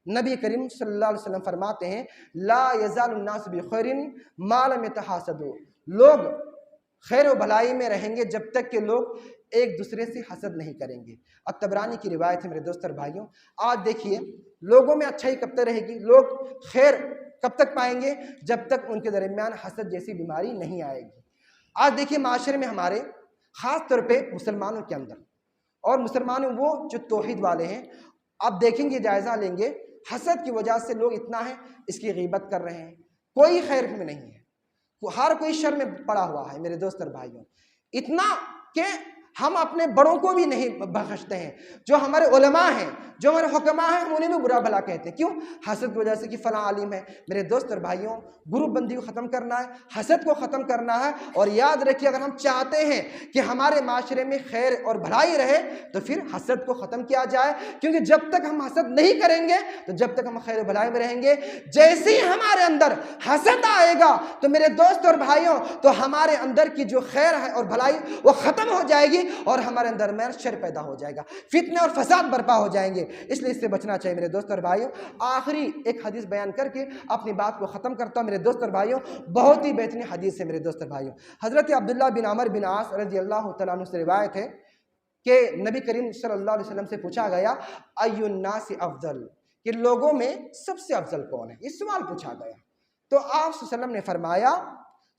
نبی کریم صلی اللہ علیہ وسلم فرماتے ہیں لا یزال الناس بخیر ما لم یتحاسدوا، لوگ خیر و بھلائی میں رہیں گے جب تک کہ لوگ ایک دوسرے سے حسد نہیں کریں گے۔ الطبرانی کی روایت ہے میرے دوست اور بھائیوں۔ آج دیکھیے لوگوں میں اچھائی کب تک رہے گی، لوگ خیر کب تک پائیں گے جب تک ان کے درمیان حسد جیسی بیماری نہیں آئے گی۔ آج دیکھیے معاشرے میں ہمارے خاص طور پہ مسلمانوں کے اندر، اور مسلمانوں وہ جو توحید والے ہیں، آپ دیکھیں گے جائزہ لیں گے، حسد کی وجہ سے لوگ اتنا ہے اس کی غیبت کر رہے ہیں، کوئی خیر میں نہیں ہے، ہر کوئی شر میں پڑا ہوا ہے میرے دوست اور بھائیوں، اتنا کہ ہم اپنے بڑوں کو بھی نہیں بخشتے ہیں، جو ہمارے علماء ہیں، جو ہمارے حکماء ہیں، ہم انہیں بھی برا بھلا کہتے ہیں۔ کیوں؟ حسد کی وجہ سے کہ فلاں عالم ہے۔ میرے دوست اور بھائیوں، گروپ بندی کو ختم کرنا ہے، حسد کو ختم کرنا ہے، اور یاد رکھیے اگر ہم چاہتے ہیں کہ ہمارے معاشرے میں خیر اور بھلائی رہے تو پھر حسد کو ختم کیا جائے، کیونکہ جب تک ہم حسد نہیں کریں گے تو جب تک ہم خیر و بھلائی میں رہیں گے، جیسے ہی ہمارے اندر حسد آئے گا تو میرے دوست اور بھائیوں تو ہمارے اندر کی جو خیر ہے اور بھلائی وہ ختم ہو جائے گی، اور ہمارے اندر میں شر پیدا ہو جائے گا، فتنے اور فساد برپا ہو جائیں گے۔ اس لیے اس سے بچنا چاہیے میرے دوست اور بھائیوں۔ آخری ایک حدیث بیان کر کے اپنی بات کو ختم کرتا ہوں میرے دوست اور بھائیوں، بہت ہی بہترین حدیث ہے میرے دوست اور بھائیوں۔ حضرت عبداللہ بن عمر بن عاص رضی اللہ تعالیٰ عنہ سے روایت ہے کہ نبی کریم صلی اللہ علیہ وسلم سے پوچھا گیا ای الناس افضل، کہ لوگوں میں سب سے افضل کون ہے، یہ سوال پوچھا گیا، تو آپ صلی اللہ علیہ وسلم نے فرمایا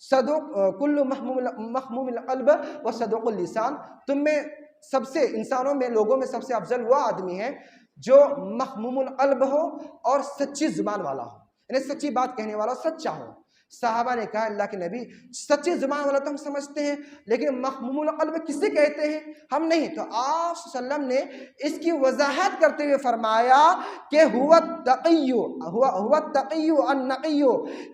صدوق کل مخموم القلب و صدوق اللسان، تم میں سب سے، انسانوں میں، لوگوں میں سب سے افضل وہ آدمی ہے جو مخموم القلب ہو اور سچی زبان والا ہو، یعنی سچی بات کہنے والا، سچا ہو۔ صحابہ نے کہا اللہ کے نبی سچی زبان والا تو ہم سمجھتے ہیں، لیکن مخموم القلب کسے کہتے ہیں، ہم نہیں۔ تو آپ صلی اللہ علیہ وسلم نے اس کی وضاحت کرتے ہوئے فرمایا کہ هو التقی النقی،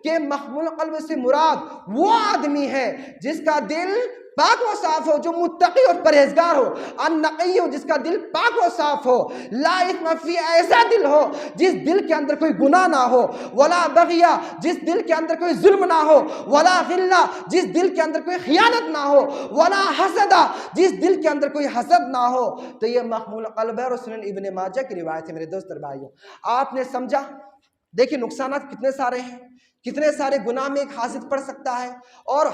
کہ مخموم القلب سے مراد وہ آدمی ہے جس کا دل پاک و صاف ہو، جو متقی اور پرہیزگار ہو، النقی جس کا دل پاک و صاف ہو، لا اثم فی، ایسا دل ہو جس دل کے اندر کوئی گناہ نہ ہو، ولا بغیہ جس دل کے اندر کوئی ظلم نہ ہو، ولا غلہ جس دل کے اندر کوئی خیانت نہ ہو، ولا حسدہ جس دل کے اندر کوئی حسد نہ ہو، تو یہ مخمول قلب ہے۔ اور سنن ابن ماجہ کی روایت ہے میرے دوست اور بھائیوں۔ آپ نے سمجھا، دیکھیں نقصانات کتنے سارے ہیں، کتنے سارے گناہ میں ایک حاسد پڑ سکتا ہے، اور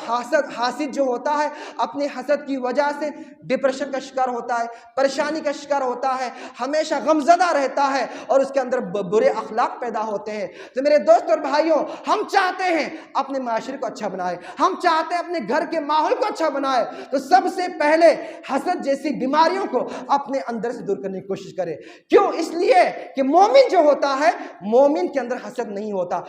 حاسد جو ہوتا ہے اپنے حسد کی وجہ سے ڈپریشن کا شکار ہوتا ہے، پریشانی کا شکار ہوتا ہے، ہمیشہ غمزدہ رہتا ہے، اور اس کے اندر برے اخلاق پیدا ہوتے ہیں۔ تو میرے دوست اور بھائیوں، ہم چاہتے ہیں اپنے معاشرے کو اچھا بنائے، ہم چاہتے ہیں اپنے گھر کے ماحول کو اچھا بنائے، تو سب سے پہلے حسد جیسی بیماریوں کو اپنے اندر سے دور کرنے کی کوشش کرے۔ کیوں؟ اس لیے کہ مومن جو ہوتا ہے، مومن کے اندر حسد نہیں ہوتا۔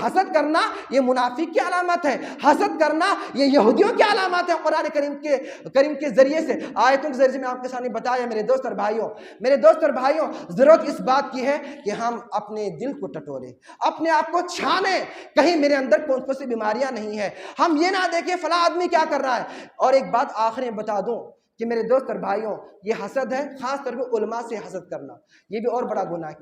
حسد کرنا یہ منافق کی علامت ہے، حسد کرنا یہ یہودیوں کی علامت ہے۔ قرآن کریم کے ذریعے سے، آیتوں کے ذریعے سے میں آپ کے سامنے بتایا میرے دوست اور بھائیوں، ضرورت اس بات کی ہے کہ ہم اپنے دل کو ٹٹولیں، اپنے آپ کو چھانیں، کہیں میرے اندر کون سی بیماریاں نہیں ہیں۔ ہم یہ نہ دیکھیں فلاں آدمی کیا کر رہا ہے۔ اور ایک بات آخری میں بتا دوں کہ میرے دوست اور بھائیوں، یہ حسد ہے، خاص طور پہ علماء سے حسد کرنا، یہ بھی اور بڑا گناہ ہے۔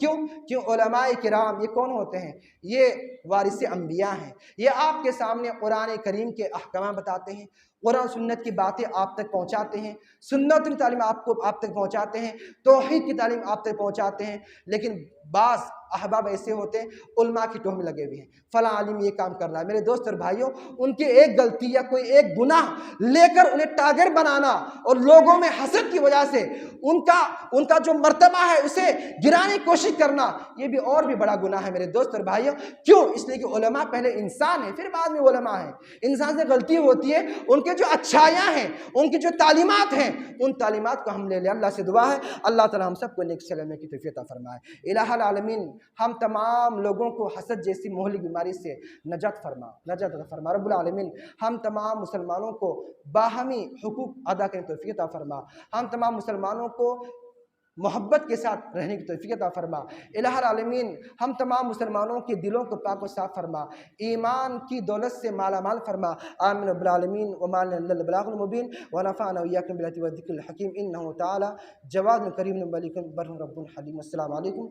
کیوں علماء کرام یہ کون ہوتے ہیں؟ یہ وارث انبیاء ہیں۔ یہ آپ کے سامنے قرآن کریم کے احکام بتاتے ہیں، قرآن سنت کی باتیں آپ تک پہنچاتے ہیں، سنت کی تعلیم آپ تک پہنچاتے ہیں، توحید کی تعلیم آپ تک پہنچاتے ہیں، لیکن بعض احباب ایسے ہوتے ہیں علماء کی ٹوہ میں لگے ہوئے ہیں، فلاں عالم یہ کام کر رہا ہے۔ میرے دوست اور بھائیوں، ان کی ایک غلطی یا کوئی ایک گناہ لے کر انہیں ٹارگٹ بنانا اور لوگوں میں حسد کی وجہ سے ان کا جو مرتبہ ہے اسے گرانے کی کوشش کرنا، یہ بھی اور بھی بڑا گناہ ہے میرے دوست اور بھائیوں۔ کیوں؟ اس لیے کہ علماء پہلے انسان ہیں، پھر بعد میں علماء ہیں۔ انسان سے غلطی ہوتی ہے، ان کے جو اچھائیاں ہیں، ان کی جو تعلیمات ہیں، ان تعلیمات کو ہم لے لیں۔ اللہ سے دعا ہے اللہ تعالی ہم سب کو نیک چلنے کی توفیق عطا فرمائے۔ الہ العالمین ہم تمام لوگوں کو حسد جیسی مہلک بیماری سے نجات عطا فرما۔ رب العالمین ہم تمام مسلمانوں کو باہمی حقوق ادا کرنے کی توفیق عطا فرما، ہم تمام مسلمانوں کو محبت کے ساتھ رہنے کی توفیق عطا فرما۔ الہ العالمین ہم تمام مسلمانوں کے دلوں کو پاک و صاف فرما، ایمان کی دولت سے مالا مال فرما۔ آمین رب العالمین وما لنا الا البلاغ المبین ونفعنا واياکم بالآیات والذکر الحکیم انہ تعالی جواد کریم ملک بر رب حلیم۔ السلام علیکم۔